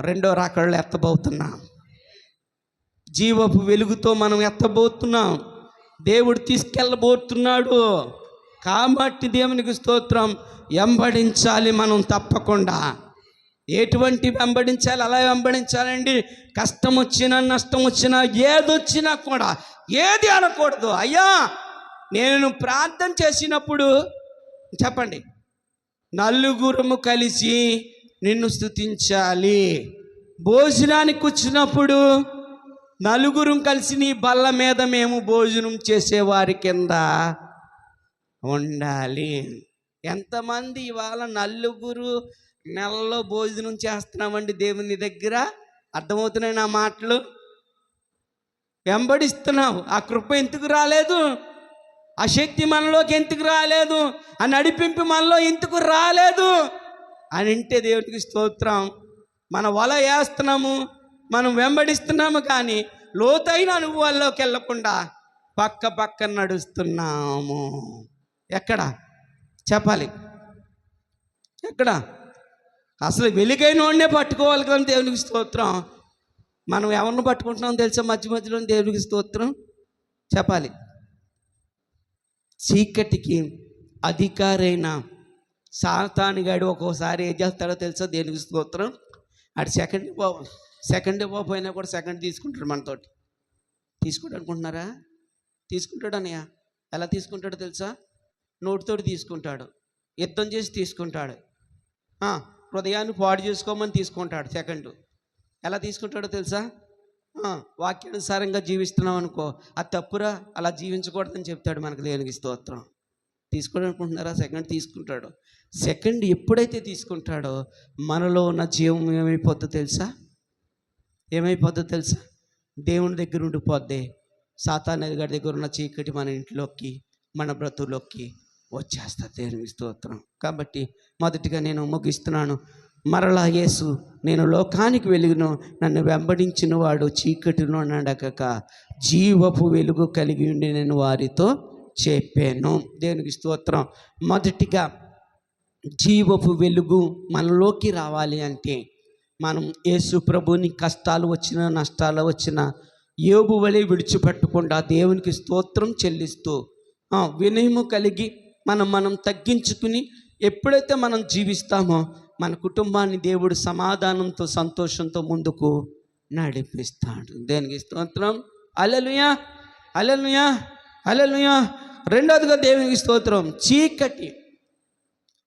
రెండో రాకడలో ఎత్తబోతున్నాం. జీవపు వెలుగుతో మనం ఎత్తబోతున్నాం. దేవుడు తీసుకెళ్ళబోతున్నాడు. కాబట్టి దేవునికి స్తోత్రం. వెంబడించాలి మనం తప్పకుండా. ఎటువంటి వెంబడించాలి? అలా వెంబడించాలండి. కష్టం వచ్చినా నష్టం వచ్చినా ఏదొచ్చినా కూడా ఏది అనకూడదు. అయ్యా నేను ప్రార్థన చేసినప్పుడు చెప్పండి, నలుగురము కలిసి నిన్ను స్తుతించాలి. భోజనానికి వచ్చినప్పుడు నలుగురు కలిసి నీ బల్ల మీద మేము భోజనం చేసేవారి కింద ఉండాలి. ఎంతమంది ఇవాళ నలుగురు నెలలో భోజనం చేస్తున్నామండి దేవుని దగ్గర? అర్థమవుతున్నాయి నా మాటలు? వెంబడిస్తున్నావు. ఆ కృప ఎందుకు రాలేదు? ఆ శక్తి మనలోకి ఎందుకు రాలేదు? ఆ నడిపింపు మనలో ఎందుకు రాలేదు అని అంటే దేవుడికి స్తోత్రం. మన వల వేస్తున్నాము, మనం వెంబడిస్తున్నాము, కానీ లోతైన అనుభవాల్లోకి వెళ్ళకుండా పక్క నడుస్తున్నాము. ఎక్కడ చెప్పాలి? ఎక్కడ? అసలు వెలుగైన వాడినే పట్టుకోవాలి కానీ దేవునికి స్తోత్రం. మనం ఎవరిని పట్టుకుంటున్నాం తెలుసా? మధ్యలో దేవునికి స్తోత్రం చెప్పాలి. చీకటికి అధికారైన సాతానుగాడు ఒక్కోసారి ఏం చేస్తాడో తెలుసా? దేవునికి స్తోత్రం. అటు సెకండ్ పోయినా కూడా సెకండ్ తీసుకుంటాడు మనతోటి. తీసుకుంటాడు అనుకుంటున్నారా? తీసుకుంటాడు అన్నయ్య. ఎలా తీసుకుంటాడో తెలుసా? నోటితోటి తీసుకుంటాడు, యుద్ధం చేసి తీసుకుంటాడు, హృదయాన్ని పాడు చేసుకోమని తీసుకుంటాడు. సెకండ్ ఎలా తీసుకుంటాడో తెలుసా? వాక్యానుసారంగా జీవిస్తున్నాం అనుకో, అది తప్పురా, అలా జీవించకూడదని చెప్తాడు మనకు. దేవునికి స్తోత్రం. తీసుకోవడం అనుకుంటున్నారా? సెకండ్ తీసుకుంటాడు. సెకండ్ ఎప్పుడైతే తీసుకుంటాడో మనలో ఉన్న జీవం ఏమైపోద్దో తెలుసా? దేవుని దగ్గర ఉండిపోద్ది. సాతాను గారి దగ్గర ఉన్న చీకటి మన ఇంట్లోకి, మన బ్రతుల్లోకి వచ్చేస్తుంది. దేవునికి స్తోత్రం. కాబట్టి మొదటిగా నేను ముగిస్తున్నాను. మరలా యేసు, నేను లోకానికి వెలుగును, నన్ను వెంబడించిన వాడు చీకటిలో నడకక జీవపు వెలుగు కలిగి ఉండి నేను వారితో చెప్పాను. దేవునికి స్తోత్రం. మొదటిగా జీవపు వెలుగు మనలోకి రావాలి అంటే మనం యేసు ప్రభుని కష్టాలు వచ్చినా నష్టాలు వచ్చినా యోబు వలె విడిచిపెట్టకుండా దేవునికి స్తోత్రం చెల్లిస్తూ వినయము కలిగి మనం తగ్గించుకుని ఎప్పుడైతే మనం జీవిస్తామో మన కుటుంబాన్ని దేవుడు సమాధానంతో సంతోషంతో ముందుకు నడిపిస్తాడు. దేనికి స్తోత్రం. హల్లెలూయా, హల్లెలూయా, హల్లెలూయా. రెండోదిగా దేవునికి స్తోత్రం.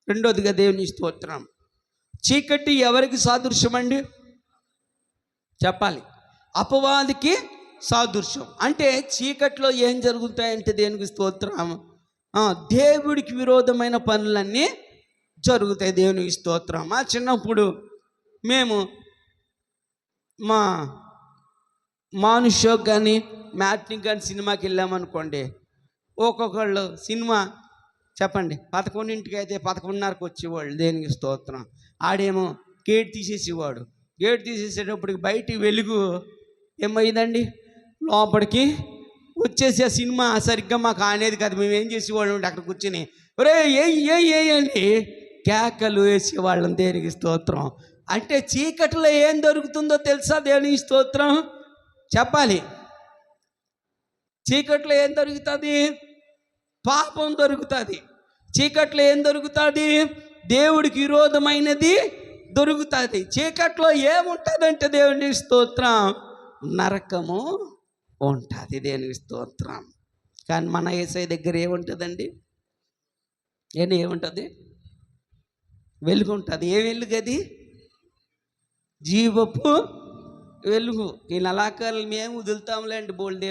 రెండోదిగా దేవునికి స్తోత్రం. చీకటి ఎవరికి సాదృశ్యం అండి? చెప్పాలి. అపవాదికి సాదృశ్యం. అంటే చీకట్లో ఏం జరుగుతాయంటే దేవునికి స్తోత్రం, దేవుడికి విరోధమైన పనులన్నీ జరుగుతాయి. దేవునికి స్తోత్రం. మా చిన్నప్పుడు మేము మా షోకి కానీ మ్యాట్నిక్ కానీ సినిమాకి వెళ్ళామనుకోండి, ఒక్కొక్కళ్ళు సినిమా చెప్పండి 11ంటికి అయితే 11:30కి వచ్చేవాళ్ళు. దేనికి స్తోత్రం. ఆడేమో గేట్ తీసేసేవాడు. గేట్ తీసేసేటప్పటికి బయటికి వెలుగు ఏమైందండి, లోపలికి వచ్చేసి ఆ సినిమా సరిగ్గా మాకు అనేది కదా. మేము ఏం చేసేవాళ్ళం అంటే అక్కడ కూర్చొని ఒరే ఏ అండి కేకలు వేసేవాళ్ళం. దేనికి స్తోత్రం. అంటే చీకటిలో ఏం దొరుకుతుందో తెలుసా? దేనికి స్తోత్రం చెప్పాలి. చీకట్లో ఏం దొరుకుతుంది? పాపం దొరుకుతుంది. చీకట్లో ఏం దొరుకుతుంది? దేవుడికి విరోధమైనది దొరుకుతుంది. చీకట్లో ఏముంటుందంటే దేవునికి స్తోత్రం, నరకము ఉంటుంది. దేనికి స్తోత్రం. కానీ మన యేసయ్య దగ్గర ఏముంటుందండి? ఏముంటుంది? వెలుగు ఉంటుంది. ఏ వెలుగు అది? జీవపు వెలుగు. ఈ నలాకారులు మేము వదులుతాంలేండి బోల్డ్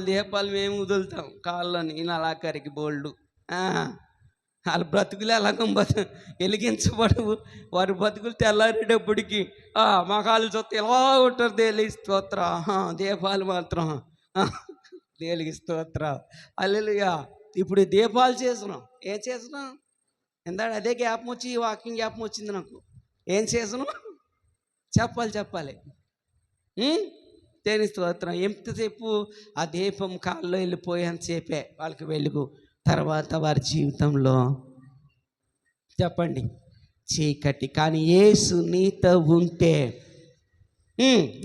దీపాలు మేము వదులుతాం కాళ్ళని. ఈ నలాకారికి బోల్డ్ వాళ్ళ బ్రతుకులు ఎలాగో వెలిగించబడవు. వారి బతుకులు తెల్లారేటప్పటికి మా కాళ్ళు చూస్తే ఎలా ఉంటారు. దేనికి స్తోత్రం. దీపాలు మాత్రం దేనికి స్తోత్రం. హల్లెలూయా. ఇప్పుడు దీపాలు చేస్తున్నాం. ఏం చేస్తున్నాం? ఎందాడు అదే జ్ఞాపం వచ్చి వాకింగ్ జ్ఞాపం వచ్చింది నాకు. ఏం చేస్తున్నాం చెప్పాలి. దేనికి స్తోత్రం. ఎంతసేపు ఆ దీపం కాల్లో వెళ్ళిపోయేంతసేపే వాళ్ళకి వెలుగు. తర్వాత వారి జీవితంలో చెప్పండి చీకటి. కానీ యేసు నీతో ఉంటే,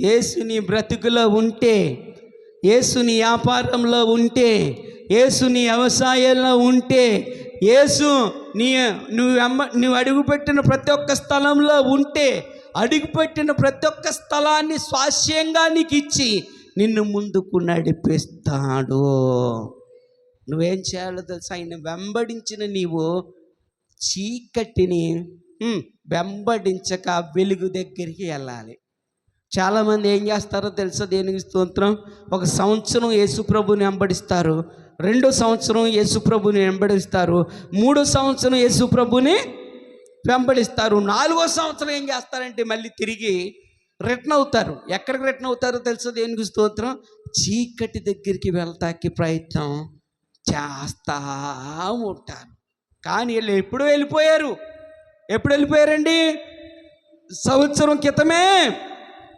యేసు నీ బ్రతుకులో ఉంటే, యేసు నీ వ్యాపారంలో ఉంటే, యేసు నీ వ్యవసాయంలో ఉంటే, యేసు నువ్వు అడుగుపెట్టిన ప్రతి ఒక్క స్థలంలో ఉంటే, అడుగుపెట్టిన ప్రతి ఒక్క స్థలాన్ని స్వాస్యంగా నీకు ఇచ్చి నిన్ను ముందుకు నడిపిస్తాడు. నువ్వేం చేయాలో తెలుసా? ఆయన వెంబడించిన నీవు చీకటిని వెంబడించక వెలుగు దగ్గరికి వెళ్ళాలి. చాలామంది ఏం చేస్తారో తెలుసా? దేనికి స్తోత్రం. 1 సంవత్సరం యేసుప్రభుని వెంబడిస్తారు, 2వ సంవత్సరం యేసుప్రభుని వెంబడిస్తారు, 3వ సంవత్సరం యేసుప్రభుని వెంబడిస్తారు, 4వ సంవత్సరం ఏం చేస్తారంటే మళ్ళీ తిరిగి రిటర్న్ అవుతారు. ఎక్కడికి రిటర్న్ అవుతారో తెలుసా? దేనికి స్తోత్రం. చీకటి దగ్గరికి వెళ్తాకి ప్రయత్నం చేస్తా ఉంటారు. కానీ వీళ్ళు ఎప్పుడు వెళ్ళిపోయారండి? సంవత్సరం క్రితమే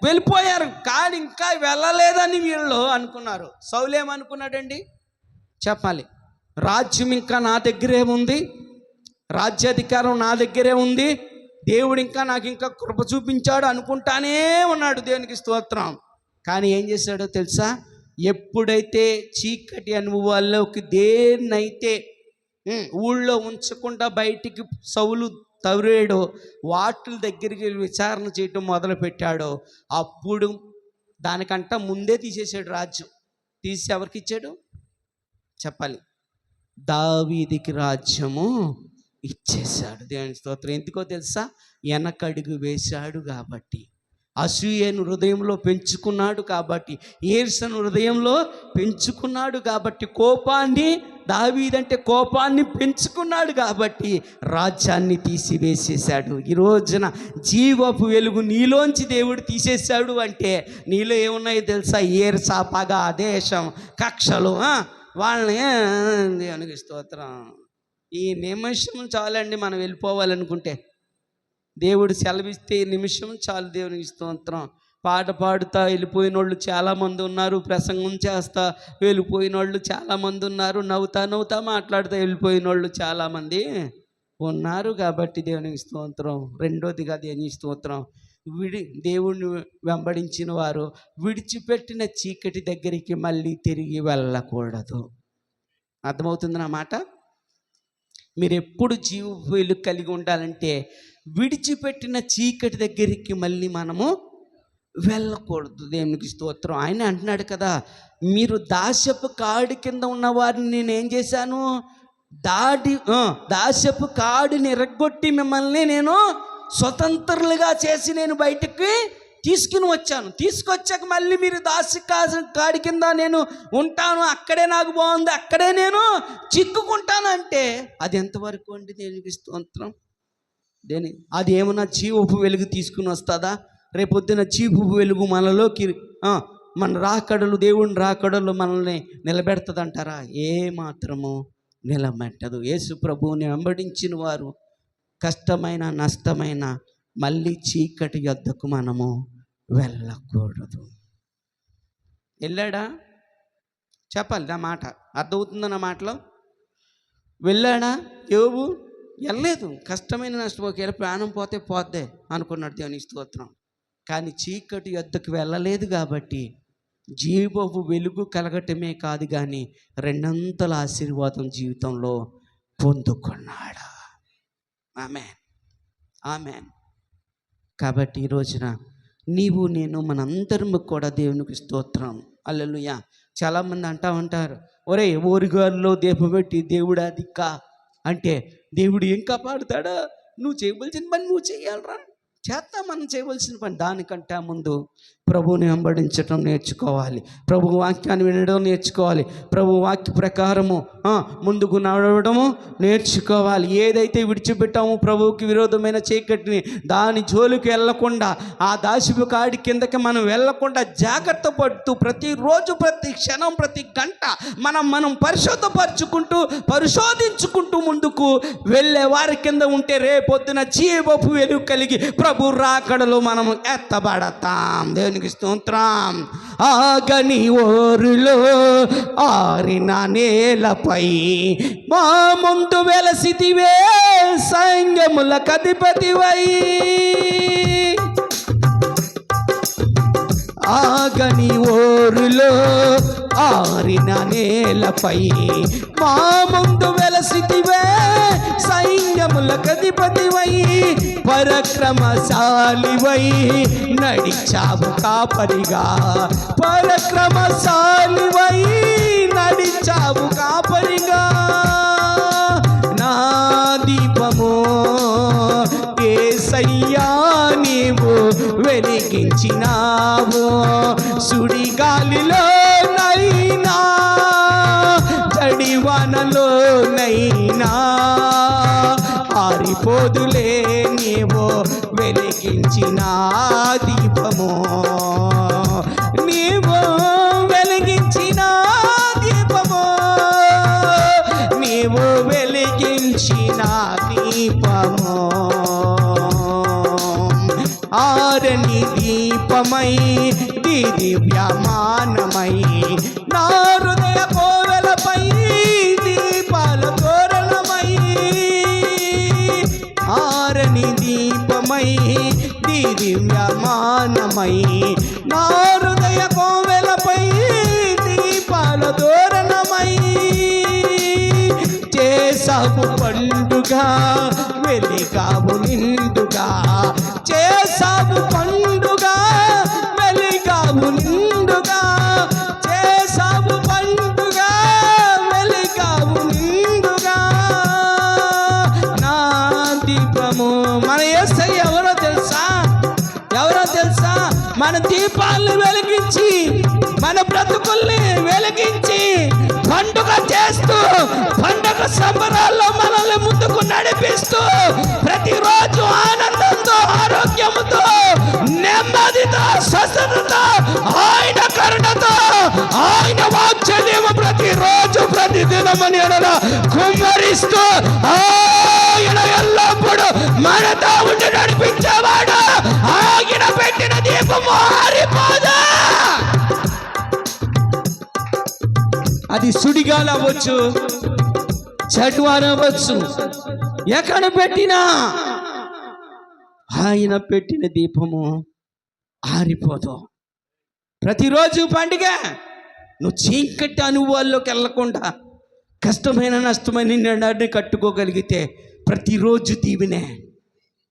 వెళ్ళిపోయారు. కానీ ఇంకా వెళ్ళలేదని వీళ్ళు అనుకున్నారు. సౌలు ఏమనుకున్నాడండి చెప్పాలి? రాజ్యం ఇంకా నా దగ్గరే ఉంది, రాజ్యాధికారం నా దగ్గరే ఉంది, దేవుడు నాకు ఇంకా కృప చూపించాడు అనుకుంటానే ఉన్నాడు. దేవునికి స్తోత్రం. కానీ ఏం చేశాడో తెలుసా? ఎప్పుడైతే చీకటి అనుభవాల్లోకి దేన్నైతే ఊళ్ళో ఉంచకుండా బయటికి సౌలు తవరేడో, వాటి దగ్గరికి విచారణ చేయటం మొదలుపెట్టాడో, అప్పుడు దానికంట ముందే తీసేసాడు రాజ్యం. తీసి ఎవరికి ఇచ్చాడు చెప్పాలి? దావీదుకి రాజ్యము ఇచ్చేశాడు. దేవుని స్తోత్రం. ఎందుకో తెలుసా? వెనకడుగు వేశాడు కాబట్టి, అసూయను హృదయంలో పెంచుకున్నాడు కాబట్టి, ఈర్ష్యను హృదయంలో పెంచుకున్నాడు కాబట్టి, దావీదంటే కోపాన్ని పెంచుకున్నాడు కాబట్టి రాజ్యాన్ని తీసివేసేశాడు. ఈ రోజున జీవపు వెలుగు నీలోంచి దేవుడు తీసేశాడు అంటే నీలో ఏమున్నాయో తెలుసా? ఈర్ష, పగ, దేశం, కక్షలు, వాళ్ళని. దేవునికి స్తోత్రం. ఈ నిమిషం చాలండి మనం వెళ్ళిపోవాలనుకుంటే. దేవుడు సెలవిస్తే నిమిషం చాలు. దేవునికి స్తోత్రం. పాట పాడుతా వెళ్ళిపోయిన వాళ్ళు చాలామంది ఉన్నారు, ప్రసంగం చేస్తా వెళ్ళిపోయిన వాళ్ళు చాలామంది ఉన్నారు, నవ్వుతా మాట్లాడుతూ వెళ్ళిపోయిన వాళ్ళు చాలామంది ఉన్నారు. కాబట్టి దేవునికి స్తోత్రం. రెండోదిగా దేవునికి స్తోత్రం, దేవుణ్ణి వెంబడించిన వారు విడిచిపెట్టిన చీకటి దగ్గరికి మళ్ళీ తిరిగి వెళ్ళకూడదు. అర్థమవుతుంది నా మాట? మీరు ఎప్పుడు జీవ వెలుగు కలిగి ఉండాలంటే విడిచిపెట్టిన చీకటి దగ్గరికి మళ్ళీ మనము వెళ్ళకూడదు. దేవునికి స్తోత్రం. ఆయన అంటున్నాడు కదా, మీరు దాస్యపు కాడి కింద ఉన్న వారిని నేనేం చేశాను? దాస్యపు కాడిని ఎరగొట్టి మిమ్మల్ని నేను స్వతంత్రులుగా చేసి నేను బయటికి తీసుకొచ్చాక మళ్ళీ మీరు కాడి కింద నేను ఉంటాను, అక్కడే నాకు బాగుంది, అక్కడే నేను చిక్కుకుంటానంటే అది ఎంతవరకు అండి దేవునికి స్తోత్రం? అది ఏమన్నా జీవపు వెలుగు తీసుకుని వస్తుందా? రేపొద్దున జీవపు వెలుగు మనలోకి మన రాకడలు, దేవుని రాకడలు మనల్ని నిలబెడతదంటారా? ఏ మాత్రము నిలబెట్టదు. యేసు ప్రభువుని వెంబడించిన వారు కష్టమైన నష్టమైన మళ్ళీ చీకటి యొద్దకు మనము వెళ్ళకూడదు. వెళ్ళాడా? చెప్పాలి నా మాట అర్థమవుతుందన్న మాటలో. వెళ్ళాడా యోబు? వెళ్ళలేదు. కష్టమైన నష్టం, ఒకవేళ ప్రాణం పోతే పోద్దే అనుకున్నాడు దేవుని స్తోత్రం. కానీ చీకటి యొద్దకు వెళ్ళలేదు కాబట్టి జీవపు వెలుగు కలగటమే కాదు కానీ రెండంతల ఆశీర్వాదం జీవితంలో పొందుకున్నాడు. ఆమేన్, ఆమేన్. కాబట్టి ఈ రోజున నీవు నేను మనందరం కూడా దేవునికి స్తోత్రం, హల్లెలూయా. చాలామంది అంటూ ఉంటారు, ఒరే ఊరిగారిలో దీపం పెట్టి దేవుడా దిక్కా అంటే దేవుడు ఏం కాపాడుతాడా? నువ్వు చేయవలసిన పని నువ్వు చేయాలరా. మనం చేయవలసిన పని. దానికంటే ముందు ప్రభువుని వెంబడించడం నేర్చుకోవాలి, ప్రభు వాక్యాన్ని వినడం నేర్చుకోవాలి, ప్రభు వాక్య ప్రకారము ముందుకు నడవడము నేర్చుకోవాలి. ఏదైతే విడిచిపెట్టామో ప్రభువుకి విరోధమైన చీకటిని, దాని జోలికి వెళ్ళకుండా, ఆ దాసిపు కాడి కిందకి మనం వెళ్ళకుండా జాగ్రత్త పడుతూ ప్రతిరోజు, ప్రతి క్షణం, ప్రతి గంట మనం పరిశోధించుకుంటూ ముందుకు వెళ్ళే వారి కింద ఉంటే రేపొద్దున జీవపు వెలుగు కలిగి ప్రభు రాకడలో మనము ఎత్తబడతాం. దేవునికి స్తోత్రం. ఆగని ఓరులో ఆరిన నేలపై మా ముందు వెలసితివే సైన్యములకు అధిపతివై. ఆగని ఓరులో ఆరిన నేలపై మా ముందు వెలసితివే సైన్యములకు అధిపతివై. పరక్రమశాలివై నడిచావు కాపరిగా, పరక్రమశాలివై నడిచావు కాపరిగా. నా దీపము యేసయ్యా నీవు వెలిగించినావు, సుడిగాలిలో నైనా జడివానలోనైనా ఆరిపోదులే నీవు వెలిగించిన దీపము, నీవు వెలిగించిన దీపము, నీవు వెలిగించిన దీపము. ఆరని దీపమై దివ్యమానమై నా హృదయ కోవెలపై దీపాల తోరణమై. ఆరని దీపమై దివ్యమానమై నా హృదయ కోవెలపై దీపాల తోరణమై. చేసావు పండుగ వెలిగావు నిండుగా, చేసావు పండుగ వెలిగావు నిండుగా, చేసావు పండుగ వెలిగావు నిండుగా. నా దీపము మన యేసయ్య ఎవరో తెలుసా? మన దీపాలను వెలిగించి, మన బ్రతుకుల్ని వెలిగించి పండుగ చేస్తూ, పండుగ సంబరాల్లో మనల్ని ముందుకు నడిపిస్తూ, ప్రతిరోజు ఆనందంతో, ఆరోగ్యంతో, నెమ్మదితో, స్వస్థతతో, ఆయన కరుణతో, ఆయన వాత్సల్యము ప్రతిరోజు ప్రతిదినమని కుమ్మరిస్తూ ఆయన ఎల్లప్పుడూ మనతో ఉండి నడిపించేవాడు. ఆయన పెట్టిన దీపము ఆరిపోదా. అది సుడిగాలి అవ్వచ్చు, చట్వాన అవ్వచ్చు, ఎక్కడ పెట్టినా ఆయన పెట్టిన దీపము ఆరిపోదు. ప్రతిరోజు పండుగ. నువ్వు చీకటి అనుభవాల్లోకి వెళ్ళకుండా కష్టమైన నష్టమైన నిర్ణయాన్ని కట్టుకోగలిగితే ప్రతిరోజు దీవెనే,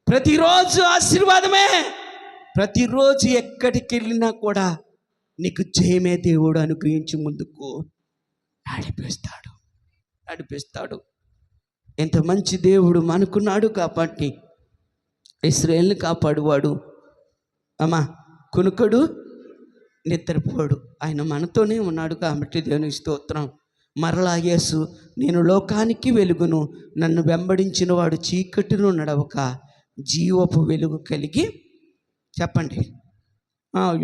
ప్రతిరోజు ఆశీర్వాదమే, ప్రతిరోజు ఎక్కడికి వెళ్ళినా కూడా నీకు జయమే దేవుడు అనుగ్రహించి ముందుకు నడిపిస్తాడు. ఎంత మంచి దేవుడు మనకున్నాడు కాబట్టి ఇశ్రాయేలుని కాపాడువాడు. అమ్మా కునుకడు నిద్రపోడు. ఆయన మనతోనే ఉన్నాడు కాబట్టి దేవునికి స్తోత్రం. మరలా యేసు, నేను లోకానికి వెలుగును, నన్ను వెంబడించిన వాడు చీకటిలో నడవక జీవపు వెలుగు కలిగి చెప్పండి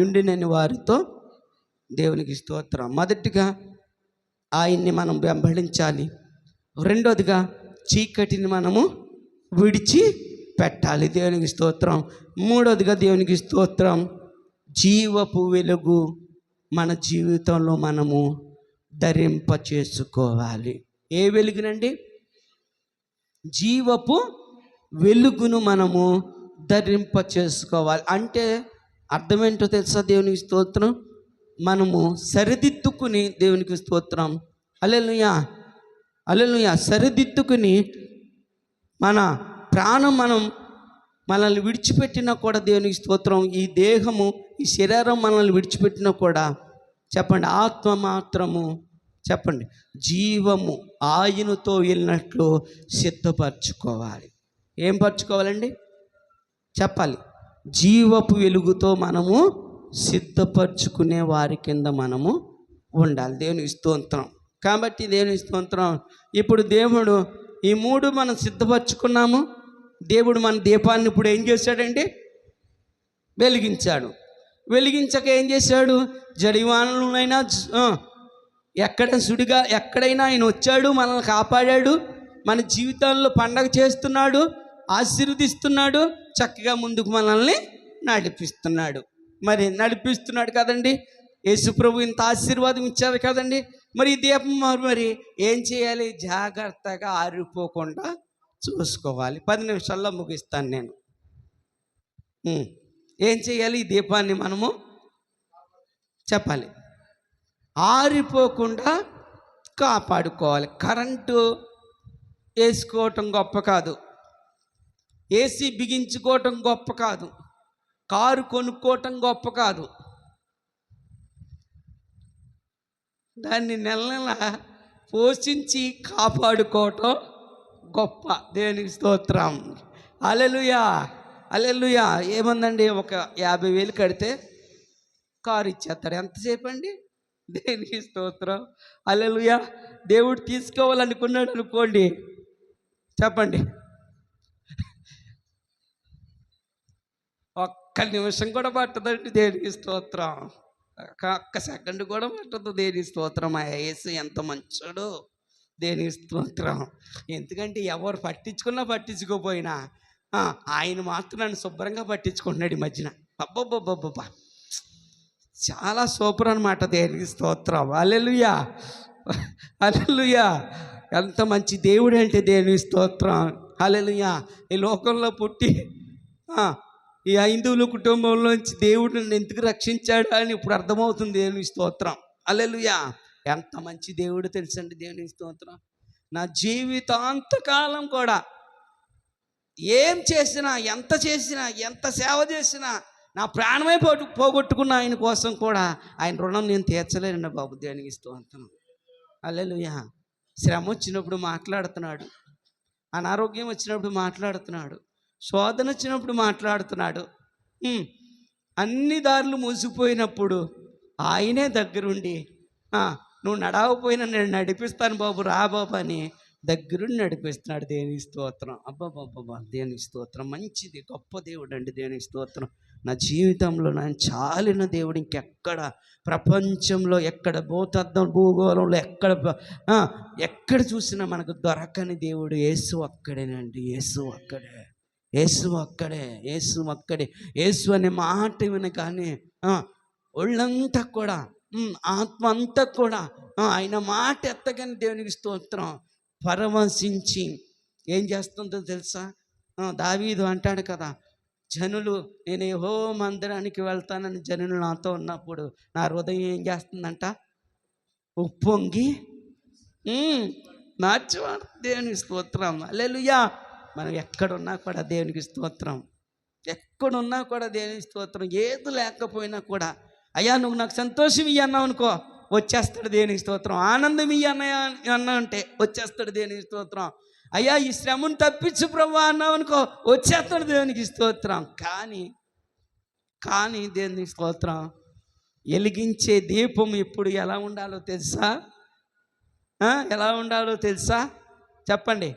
ఉండినని వారితో. దేవునికి స్తోత్రం. మొదటిగా ఆయన్ని మనం వెంబడించాలి. రెండోదిగా చీకటిని మనము విడిచి పెట్టాలి. దేవునికి స్తోత్రం. మూడోదిగా దేవునికి స్తోత్రం, జీవపు వెలుగు మన జీవితంలో మనము ధరింప చేసుకోవాలి. ఏ వెలుగునండి? జీవపు వెలుగును మనము ధరింప చేసుకోవాలి. అంటే అర్థమేంటో తెలుసా? దేవునికి స్తోత్రం. మనము సరిదిద్దుకుని, దేవునికి స్తోత్రం, హల్లెలూయా హల్లెలూయా, సరిదిద్దుకుని మన ప్రాణం మనల్ని విడిచిపెట్టినా కూడా, దేవునికి స్తోత్రం, ఈ దేహము, ఈ శరీరం మనల్ని విడిచిపెట్టినా కూడా చెప్పండి, ఆత్మ మాత్రము చెప్పండి జీవము ఆయనతో వెళ్ళినట్లు సిద్ధపరచుకోవాలి. ఏం పరచుకోవాలండి? చెప్పాలి. జీవపు వెలుగుతో మనము సిద్ధపరచుకునే వారి కింద మనము ఉండాలి. దేవునికి స్తోత్రం. కాబట్టి దేవునికి స్తోత్రం. ఇప్పుడు దేవుడు ఈ మూడు మనం సిద్ధపరచుకున్నాము. దేవుడు మన దీపాన్ని ఇప్పుడు ఏం చేశాడండి? వెలిగించాడు. వెలిగించక ఏం చేశాడు? జడివానలోనైనా ఎక్కడైనా ఆయన వచ్చాడు, మనల్ని కాపాడాడు, మన జీవితాల్లో పండగ చేస్తున్నాడు, ఆశీర్వదిస్తున్నాడు, చక్కగా ముందుకు మనల్ని నడిపిస్తున్నాడు. మరి నడిపిస్తున్నాడు కదండి. యేసుప్రభు ఇంత ఆశీర్వాదం ఇచ్చారు కదండి. మరి ఈ దీపం మరి ఏం చేయాలి? జాగ్రత్తగా ఆరిపోకుండా చూసుకోవాలి. 10 నిమిషాల్లో ముగిస్తాను నేను. ఏం చేయాలి? ఈ దీపాన్ని మనము చెప్పాలి, ఆరిపోకుండా కాపాడుకోవాలి. కరెంటు వేసుకోవటం గొప్ప కాదు, ఏసీ బిగించుకోవటం గొప్ప కాదు, కారు కొనుక్కోవటం గొప్ప కాదు, దాన్ని నెల నెల పోషించి కాపాడుకోవటం గొప్ప. దేవునికి స్తోత్రం. హల్లెలూయా హల్లెలూయా. ఏముందండి, ఒక 50,000 కడితే కారు ఇచ్చేస్తాడు. ఎంతసేపు అండి? దేవునికి స్తోత్రం. హల్లెలూయా. దేవుడు తీసుకోవాలనుకున్నాడు అనుకోండి, చెప్పండి, ఒక్క నిమిషం కూడా పట్టదండి. దేవునికి స్తోత్రం. ఒక్క సెకండ్ కూడా పట్టదు. దేవునికి స్తోత్రం. ఆ యేసు ఎంత మంచోడు. దేవునికి స్తోత్రం. ఎందుకంటే ఎవరు పట్టించుకోపోయినా ఆయన మాత్రం నన్ను శుభ్రంగా పట్టించుకుంటున్నాడు ఈ మధ్యన. అబ్బబ్బబ్బబ్బబ్బా, చాలా సూపర్ అనమాట. దేవునికి స్తోత్రం. హల్లెలూయా హల్లెలూయా. ఎంత మంచి దేవుడు అంటే దేవునికి స్తోత్రం. హల్లెలూయా. ఈ లోకంలో పుట్టి ఈ హైందువుల కుటుంబంలోంచి దేవుడు నన్ను ఎందుకు రక్షించాడు అని ఇప్పుడు అర్థమవుతుంది. దేవునికి స్తోత్రం. హల్లెలూయా. ఎంత మంచి దేవుడు తెలుసండి. దేవునికి స్తోత్రం. నా జీవితాంతకాలం కూడా ఏం చేసినా, ఎంత చేసినా, ఎంత సేవ చేసినా, నా ప్రాణమే పోగొట్టుకున్న ఆయన కోసం కూడా ఆయన రుణం నేను తీర్చలేనండి బాబు. దేవునికి స్తోత్రం. హల్లెలూయా. శ్రమ వచ్చినప్పుడు మాట్లాడుతున్నాడు, అనారోగ్యం వచ్చినప్పుడు మాట్లాడుతున్నాడు, శోధన వచ్చినప్పుడు మాట్లాడుతున్నాడు, అన్ని దారులు మూసిపోయినప్పుడు ఆయనే దగ్గరుండి నువ్వు నడవకపోయినా నేను నడిపిస్తాను బాబు, రా బాబు అని దగ్గరుండి నడిపిస్తున్నాడు. దేవునికి స్తోత్రం. అబ్బాబాబా, దేవునికి స్తోత్రం. మంచిది, గొప్ప దేవుడు అండి. దేవునికి స్తోత్రం. నా జీవితంలో నేను చాలిన దేవుడు ఇంకెక్కడ ప్రపంచంలో, ఎక్కడ భూగోళంలో ఎక్కడ చూసినా మనకు దొరకని దేవుడు యేసు ఒక్కడేనండి. యేసు ఒక్కడే, యేసు ఒక్కడే, యేసు ఒక్కడే. యేసు అనే మాట వినగానే ఒళ్ళంతా కూడా, ఆత్మ అంతా కూడా ఆయన మాట ఎత్తగానే దేవునికి స్తోత్రం పరవశించి ఏం చేస్తుందో తెలుసా? దావీదు అంటాడు కదా, జనులు, నేను యెహోవా మందిరానికి వెళ్తానని జనులు నాతో ఉన్నప్పుడు నా హృదయం ఏం చేస్తుందంట? ఉప్పొంగి మార్చివాడు. దేవునికి స్తోత్రం. హల్లెలూయా. మనం ఎక్కడున్నా కూడా దేవునికి స్తోత్రం. ఎక్కడున్నా కూడా దేవునికి స్తోత్రం. ఏది లేకపోయినా కూడా, అయ్యా నువ్వు నాకు సంతోషం ఇయ్యి అన్నావు అనుకో, వచ్చేస్తాడు. దేవునికి స్తోత్రం. ఆనందం ఇయ్యి అన్నా అంటే వచ్చేస్తాడు. దేవునికి స్తోత్రం. అయ్యా ఈ శ్రమను తప్పించు ప్రభువా అన్నావు అనుకో, వచ్చేస్తాడు. దేవునికి స్తోత్రం. కానీ కానీ దేవుని స్తోత్రం, వెలిగించే దీపం ఇప్పుడు ఎలా ఉండాలో తెలుసా? ఎలా ఉండాలో తెలుసా? చెప్పండి.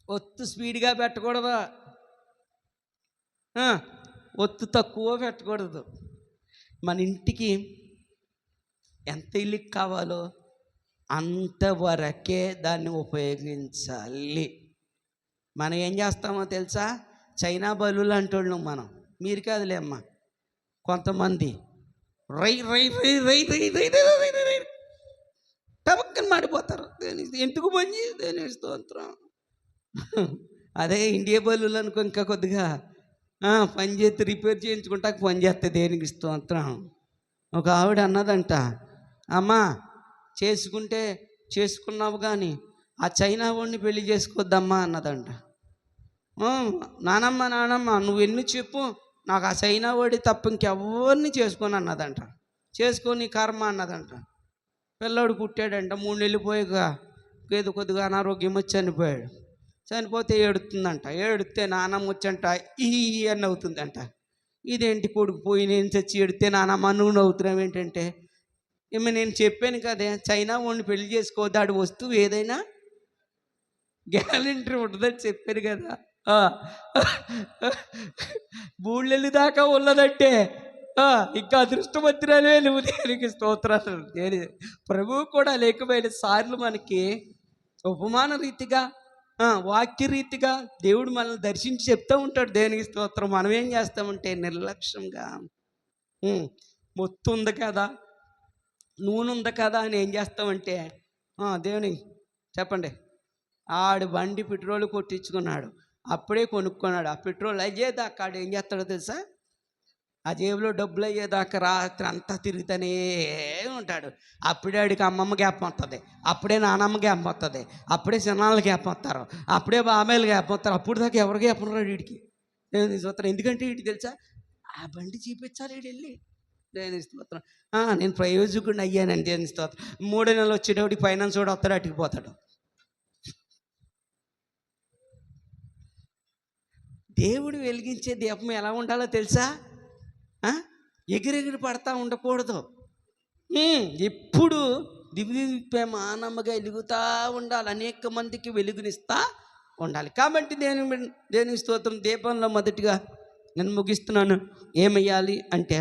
ఒత్తు స్పీడ్గా పెట్టకూడదు, ఒత్తు తక్కువ పెట్టకూడదు. మన ఇంటికి ఎంత ఇల్లు కావాలో అంతవరకే దాన్ని ఉపయోగించాలి. మనం ఏం చేస్తామో తెలుసా? చైనా బల్లులు అంటున్నాం మనం. మీరు కాదులే అమ్మ, కొంతమంది రై రై రై రై రై రై రై రై రై టపక్కని మాడిపోతారు. ఎందుకు పని దేని స్తోత్రం. అదే ఇండియా బల్లులు అనుకో, ఇంకా కొద్దిగా పని చేస్తే రిపేర్ చేయించుకుంటాక పని చేస్తే దేనికి స్తోత్రం. ఒక ఆవిడ అన్నదంట, అమ్మా చేసుకున్నావు కానీ ఆ చైనా వాడిని పెళ్లి చేసుకోవద్దమ్మా అన్నదంట. నానమ్మ నువ్వు ఎన్ని చెప్పు, నాకు ఆ చైనా వాడి తప్ప ఇంకెవరిని చేసుకొని అన్నదంట. చేసుకొని కర్మ అన్నదంట. పిల్లాడు పుట్టాడంట, 3 నెలలు పోయాక ఏదో కొద్దిగా అనారోగ్యం వచ్చి చనిపోయాడు. చనిపోతే ఏడుతుందంట. ఏడితే నానమ్మ వచ్చంట ఈ అని అవుతుందంట. ఇదేంటి కొడుకు పోయి నేను చచ్చి ఏడితే నానమ్మ నువ్వు నవ్వుతున్నావు ఏంటంటే, నేను చెప్పాను కదే చైనా వాడిని పెళ్లి చేసుకోవద్దు, ఆడు వస్తువు ఏదైనా గ్యారంటీ ఉంటుందని చెప్పాను కదా. 3 నెలలు దాకా ఉన్నదంటే ఇంకా అదృష్టవంతురాలే నువ్వు. దేనికి స్తోత్రాలు. ప్రభువు కూడా లేకపోయిన సార్లు మనకి ఉపమాన రీతిగా వాక్య రీతిగా దేవుడు మనల్ని దర్శించి చెప్తూ ఉంటాడు. దేనికి స్తోత్రం. మనం ఏం చేస్తామంటే నిర్లక్ష్యంగా మొత్తం ఉంది కదా, నూనె ఉంది కదా అని ఏం చేస్తామంటే దేవుని చెప్పండి, ఆడు బండి పెట్రోల్ కొట్టించుకున్నాడు, అప్పుడే కొనుక్కున్నాడు. ఆ పెట్రోల్ అయ్యేదాకా ఆడు ఏం చేస్తాడో తెలుసా? ఆ జేబులో డబ్బులు అయ్యేదాకా రాత్రి అంతా తిరుగుతూనే ఉంటాడు. అప్పుడే ఆడికి అమ్మమ్మ గ్యాప్ వస్తుంది, అప్పుడే నానమ్మ గ్యాప్ వస్తుంది, అప్పుడే చిన్నాళ్ళు గ్యాప్ వస్తారు, అప్పుడే బాబాయిలు గ్యాప్ వస్తారు. అప్పుడు దాకా ఎవరు గ్యాప్ ఉన్నాడు వీడికి. నేను స్తోత్రం. ఎందుకంటే వీడికి తెలుసా, ఆ బండి చూపించాలి వీడు వెళ్ళి. నేను స్తోత్రం. నేను ప్రయోజకుడిని అయ్యానండి. నేను స్తోత్రం. 3 నెలలు వచ్చేటప్పటికి ఫైనాన్స్ కూడా వస్తాడు, అటుకుపోతాడు. దేవుడు వెలిగించే దీపం ఎలా ఉండాలో తెలుసా? ఎగిరెగిరి పడతా ఉండకూడదు. ఎప్పుడు దివ్యమానముగా వెలుగుతూ ఉండాలి, అనేక మందికి వెలుగునిస్తా ఉండాలి. కాబట్టి దేని స్తోత్రం. దీపంలో మొదటిగా నేను ముగిస్తున్నాను. ఏమయ్యాలి అంటే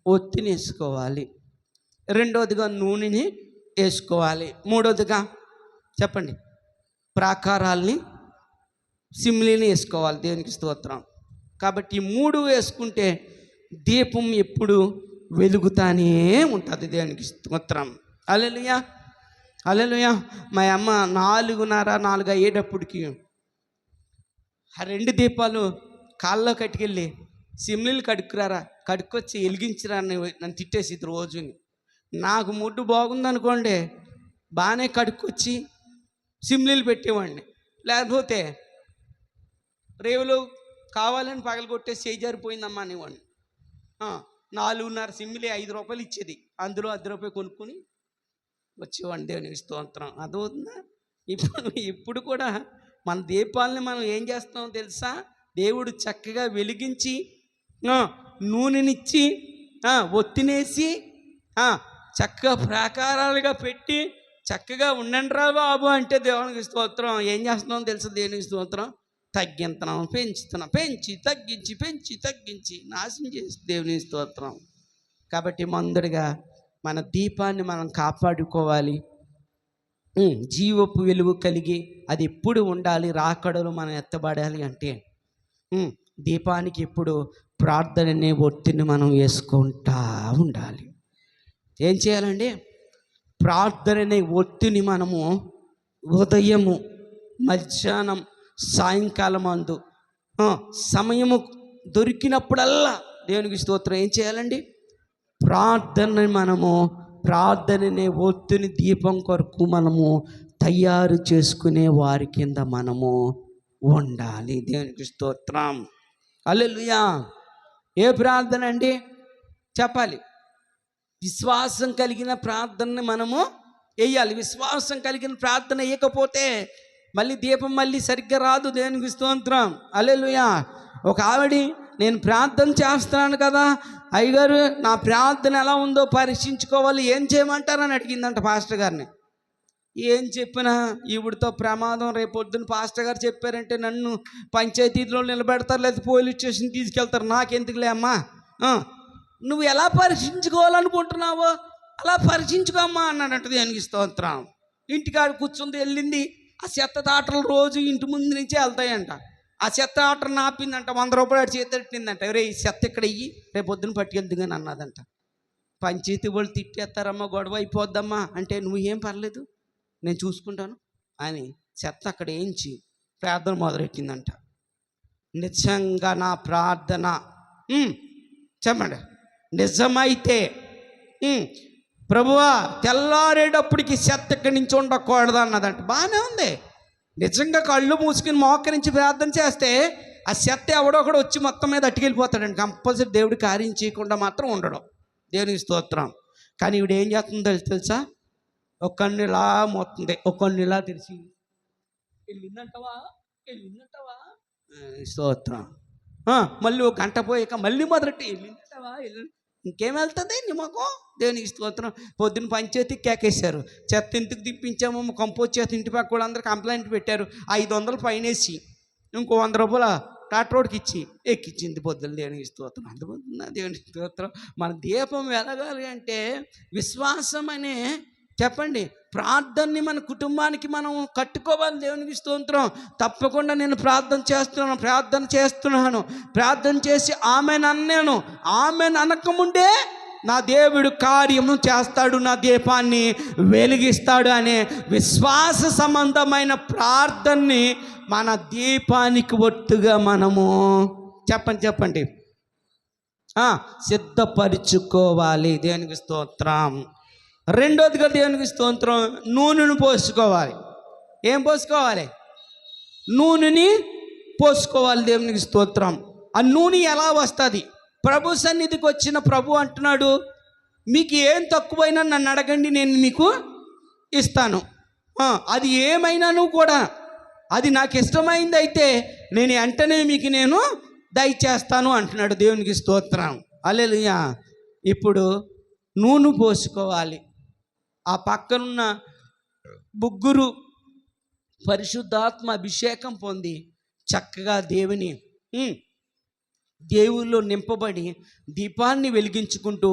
ఒత్తిని వేసుకోవాలి, రెండవదిగా నూనెని వేసుకోవాలి, మూడవదిగా చెప్పండి ప్రాకారాల్ని సిమ్లీని వేసుకోవాలి. దేవునికి స్తోత్రం. కాబట్టి ఈ 3 వేసుకుంటే దీపం ఎప్పుడు వెలుగుతానే ఉంటుంది. దేవునికి స్తోత్రం. హల్లెలూయా హల్లెలూయా. మా అమ్మ 4:30 అయ్యేటప్పటికి ఆ 2 దీపాలు కాళ్ళలో కట్టుకెళ్ళి సిమ్లీలు కడుక్కొచ్చి వెలిగించరా నన్ను తిట్టేసి రోజుని. నాకు ముడ్డు బాగుందనుకోండి, బాగానే కడుక్కొచ్చి సిమ్లీలు పెట్టేవాడిని. లేకపోతే రేవులో కావాలని పగలగొట్టేసి చేజారిపోయిందమ్మా అనేవాడిని. 4:30 సిమ్మిలే 5 రూపాయలు ఇచ్చేది, అందులో 10 రూపాయలు కొనుక్కొని వచ్చేవాడిని. దేవునికి స్తోత్రం. అదవుతుందా? ఇప్పుడు కూడా మన దీపాలని మనం ఏం చేస్తామో తెలుసా? దేవుడు చక్కగా వెలిగించి నూనెనిచ్చి ఒత్తినేసి చక్కగా ప్రాకారాలుగా పెట్టి చక్కగా ఉండండి రా బాబు అంటే దేవునికి స్తోత్రం. ఏం చేస్తున్నాం తెలుసా? దేవునికి స్తోత్రం. తగ్గింతున్నాం, పెంచుతున్నాం, తగ్గించి నాశనం చేసి దేవుని స్తోత్రం. కాబట్టి ముందరగా మన దీపాన్ని మనం కాపాడుకోవాలి. జీవపు వెలుగు కలిగి అది ఎప్పుడు ఉండాలి, రాకడలు మనం ఎత్తబడాలి అంటే దీపానికి ఎప్పుడు ప్రార్థననే ఒత్తిడిని మనం వేసుకుంటా ఉండాలి. ఏం చేయాలండి? ప్రార్థననే ఒత్తిడిని మనము ఉదయము, మధ్యాహ్నం, సాయంకాలం అందు సమయము దొరికినప్పుడల్లా దేవునికి స్తోత్రం ఏం చేయాలండి? ప్రార్థననే ఒత్తిని దీపం కొరకు మనము తయారు చేసుకునే వారి కింద మనము ఉండాలి. దేవునికి స్తోత్రం. హల్లెలూయా. ఏ ప్రార్థన అండి? చెప్పాలి. విశ్వాసం కలిగిన ప్రార్థనని మనము వేయాలి. విశ్వాసం కలిగిన ప్రార్థన వేయకపోతే మళ్ళీ దీపం మళ్ళీ సరిగ్గా రాదు. దేవునికి స్తోత్రం. హల్లెలూయా. ఒక ఆవిడ, నేను ప్రార్థన చేస్తున్నాను కదా అయ్యగారు, నా ప్రార్థన ఎలా ఉందో పరీక్షించుకోవాలి, ఏం చేయమంటారని అడిగిందంట పాస్టర్ గారిని. ఏం చెప్పినా ఈవిడితో ప్రమాదం, రేపు పొద్దున్న పాస్టర్ గారు చెప్పారంటే నన్ను పంచాయతీలో నిలబెడతారు, లేదా పోలీస్ స్టేషన్ తీసుకెళ్తారు, నాకెందుకులే అమ్మా, నువ్వు ఎలా పరీక్షించుకోవాలనుకుంటున్నావో అలా పరీక్షించుకోమ్మా అన్నాడంట. దేనికి స్తోత్రం. ఇంటికాడ కూర్చుంది, వెళ్ళింది. ఆ చెత్త తాటలు రోజు ఇంటి ముందు నుంచే వెళ్తాయంట. ఆ చెత్త ఆటను ఆపిందంట, 100 రూపాయలు చేతెట్టిందంట. ఎవరే ఈ చెత్త ఇక్కడ ఇయ్యి, రేపు పొద్దున పట్టుకెళ్తుంది కానీ అన్నదంట. పంచాయతీ వాళ్ళు తిట్టేస్తారమ్మా, గొడవ అయిపోద్దమ్మా అంటే, నువ్వు ఏం పర్లేదు నేను చూసుకుంటాను అని చెత్త అక్కడ ఏంచి ప్రార్థన మొదలెట్టిందంట. నిజంగా నా ప్రార్థన చెప్పండి నిజమైతే, ప్రభువా తెల్లారేటప్పటికి చెత్త ఇక్కడి నుంచి ఉండకూడదు అన్నదంట. బాగానే ఉంది. నిజంగా కళ్ళు మూసుకుని మోకరించి ప్రార్థన చేస్తే ఆ చెత్త ఎవడొకడు వచ్చి మొత్తం మీద అట్టుకెళ్ళిపోతాడండి. కంపల్సరీ దేవుడు కార్యం చేయకుండా మాత్రం ఉండడం. దేవునికి స్తోత్రం. కానీ ఈవిడ ఏం చేస్తుందో తెలుసా, ఒక కన్ను ఇలా మోస్తుంది, ఒక కన్ను ఇలా తెరిచి వెళ్ళిందంటవా స్తోత్రం. మళ్ళీ ఒక గంట పోయాక మళ్ళీ మొదలెట్టి వెళ్ళిందంటవా ఇంకేం వెళ్తుంది నిమ్మకం. దేవునికి స్తోత్రం. పొద్దున్న పంచాయతీ కేకేశారు, చెత్త ఎందుకు తిప్పించాము, కంపోజ్ చేత ఇంటి పక్క కూడా అందరూ కంప్లైంట్ పెట్టారు. 500 పైనేసి ఇంకో 100 రూపాయలు టాటరోడ్కి ఇచ్చి ఎక్కించింది పొద్దున్న. దేవునికి స్తోత్రం. అందుకుంటున్నా దేవునికి స్తోత్రం. మన దీపం వెలగాలి అంటే విశ్వాసం అనే చెప్పండి ప్రార్థనని మన కుటుంబానికి మనం కట్టుకోవాలి. దేవునికి స్తోత్రం. తప్పకుండా నేను ప్రార్థన చేసి ఆమెను అన్నాను. ఆమెను అనకముందే నా దేవుడు కార్యము చేస్తాడు, నా దీపాన్ని వెలిగిస్తాడు అనే విశ్వాస సంబంధమైన ప్రార్థనని మన దీపానికి ఒట్టుగా మనము చెప్పండి సిద్ధపరుచుకోవాలి. దేవునికి స్తోత్రం. రెండోదిగా దేవునికి స్తోత్రం, నూనెను పోసుకోవాలి. ఏం పోసుకోవాలి? నూనెని పోసుకోవాలి. దేవునికి స్తోత్రం. ఆ నూనె ఎలా వస్తుంది? ప్రభు సన్నిధికి వచ్చిన ప్రభు అంటున్నాడు, మీకు ఏం తక్కువైనా నన్ను అడగండి, నేను మీకు ఇస్తాను. అది ఏమైనాను కూడా అది నాకు ఇష్టమైంది అయితే నేను వెంటనే మీకు నేను దయచేస్తాను అంటున్నాడు. దేవునికి స్తోత్రం. హల్లెలూయా. ఇప్పుడు నూనె పోసుకోవాలి. ఆ పక్కనున్న ముగ్గురు పరిశుద్ధాత్మ అభిషేకం పొంది చక్కగా దేవుల్లో నింపబడి దీపాన్ని వెలిగించుకుంటూ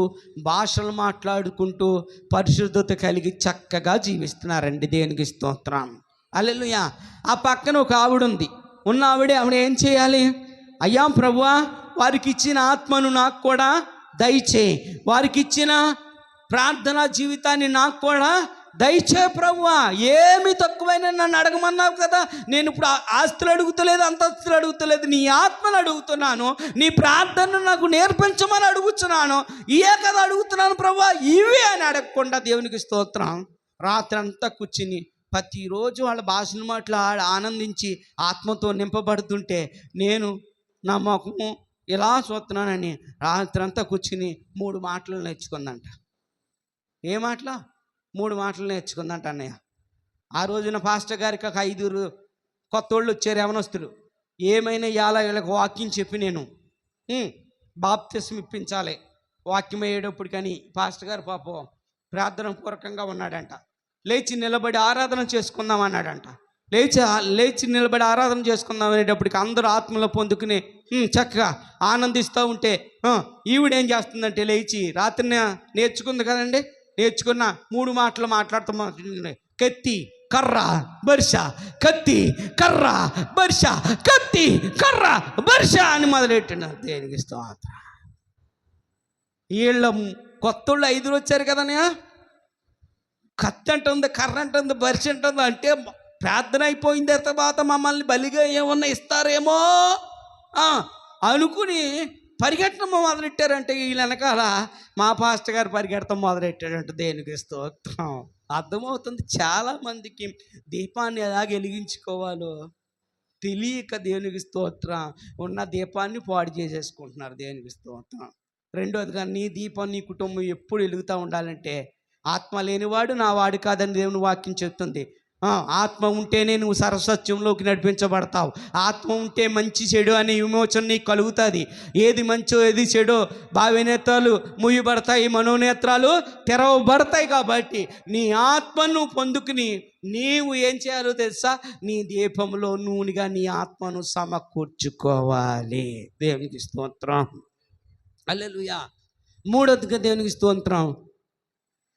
భాషలు మాట్లాడుకుంటూ పరిశుద్ధత కలిగి చక్కగా జీవిస్తున్నారండి. దేవునికి స్తోత్రం. హల్లెలూయా. ఆ పక్కన ఒక ఆవిడ ఉంది. ఆవిడ ఏం చేయాలి? అయ్యా ప్రభువా, వారికి ఇచ్చిన ఆత్మను నాకు కూడా దయచేయి, వారికి ఇచ్చిన ప్రార్థనా జీవితాన్ని నాకు కూడా దయచే ప్రభువా. ఏమి తక్కువైనా నన్ను అడగమన్నావు కదా, నేను ఇప్పుడు ఆస్తులు అడుగుతలేదు, అంతస్తులు అడుగుతలేదు, నీ ఆత్మను అడుగుతున్నాను, నీ ప్రార్థనను నాకు నేర్పించమని అడుగుతున్నాను, ఇవే కదా అడుగుతున్నాను ప్రభువా, ఇవే అని అడగకుండా దేవునికి స్తోత్రం రాత్రి అంతా కూర్చుని ప్రతిరోజు వాళ్ళ భాషను మాట్లాడి ఆనందించి ఆత్మతో నింపబడుతుంటే నేను నా ముఖము ఇలా చూస్తున్నానని రాత్రి అంతా కూర్చుని 3 మాటలు నేర్చుకుందంట. ఏ మాటలు? 3 మాటలు నేర్చుకుందంట అన్నయ్య. ఆ రోజున పాస్టర్ గారికి ఒక 5 కొత్త వాళ్ళు వచ్చారు, యవనస్తులు. ఏమైనా వీళ్ళకి వాక్యం చెప్పి నేను బాప్తిస్మం ఇప్పించాలి. వాక్యం అయ్యేటప్పుడు కానీ పాస్టర్ గారు పాపం ప్రార్థన పూర్వకంగా ఉన్నాడంట. లేచి నిలబడి ఆరాధన చేసుకుందాం అన్నాడంట. లేచి నిలబడి ఆరాధన చేసుకుందాం అనేటప్పటికి అందరూ ఆత్మలో పొందుకుని చక్కగా ఆనందిస్తూ ఉంటే ఈవిడేం చేస్తుందంటే లేచి రాత్రి నేర్చుకుంది కదండి, నేర్చుకున్న 3 మాటలు మాట్లాడుతూ కత్తి కర్ర బర్ష, కత్తి కర్ర బర్ష, కత్తి కర్ర బర్ష అని మొదలెట్టినారు. దేనికి స్తోత్రం. వీళ్ళ కొత్తోళ్ళు 5 వచ్చారు కదనయ్య. కత్తి అంటుంది, కర్ర అంటుంది, బర్ష అంటుంది. అంటే ప్రార్థన అయిపోయిన తర్వాత మమ్మల్ని బలిగా ఏమన్నా ఇస్తారేమో అనుకుని పరిగెట్టడం మొదలెట్టారంటే వీళ్ళ వెనకాల మా పాస్టర్ గారు పరిగెడతాం మొదలెట్టాడంటే. దేనికి స్తోత్రం. అర్థమవుతుంది చాలామందికి దీపాన్ని ఎలా వెలిగించుకోవాలో తెలియక దేవునికి స్తోత్రం ఉన్న దీపాన్ని పాడు చేసేసుకుంటున్నారు. దేవునికి స్తోత్రం. రెండోదిగా నీ దీపం నీ కుటుంబం ఎప్పుడు వెలుగుతూ ఉండాలంటే ఆత్మ లేనివాడు నా వాడు కాదని దేవుని వాక్యం చెప్తుంది. ఆత్మ ఉంటేనే నువ్వు సర్వసత్యంలోకి నడిపించబడతావు. ఆత్మ ఉంటే మంచి చెడు అనే విమోచన నీకు కలుగుతుంది. ఏది మంచో ఏది చెడో భావినేత్రాలు ముయ్యబడతాయి, మనోనేత్రాలు తెరవబడతాయి. కాబట్టి నీ ఆత్మను పొందుకుని నీవు ఏం చేయాలో తెలుసా? నీ దీపంలో నూనెగా నీ ఆత్మను సమకూర్చుకోవాలి. దేవునికి స్తోత్రం, హల్లెలూయా. మూడోదిగా దేవునికి స్తోత్రం.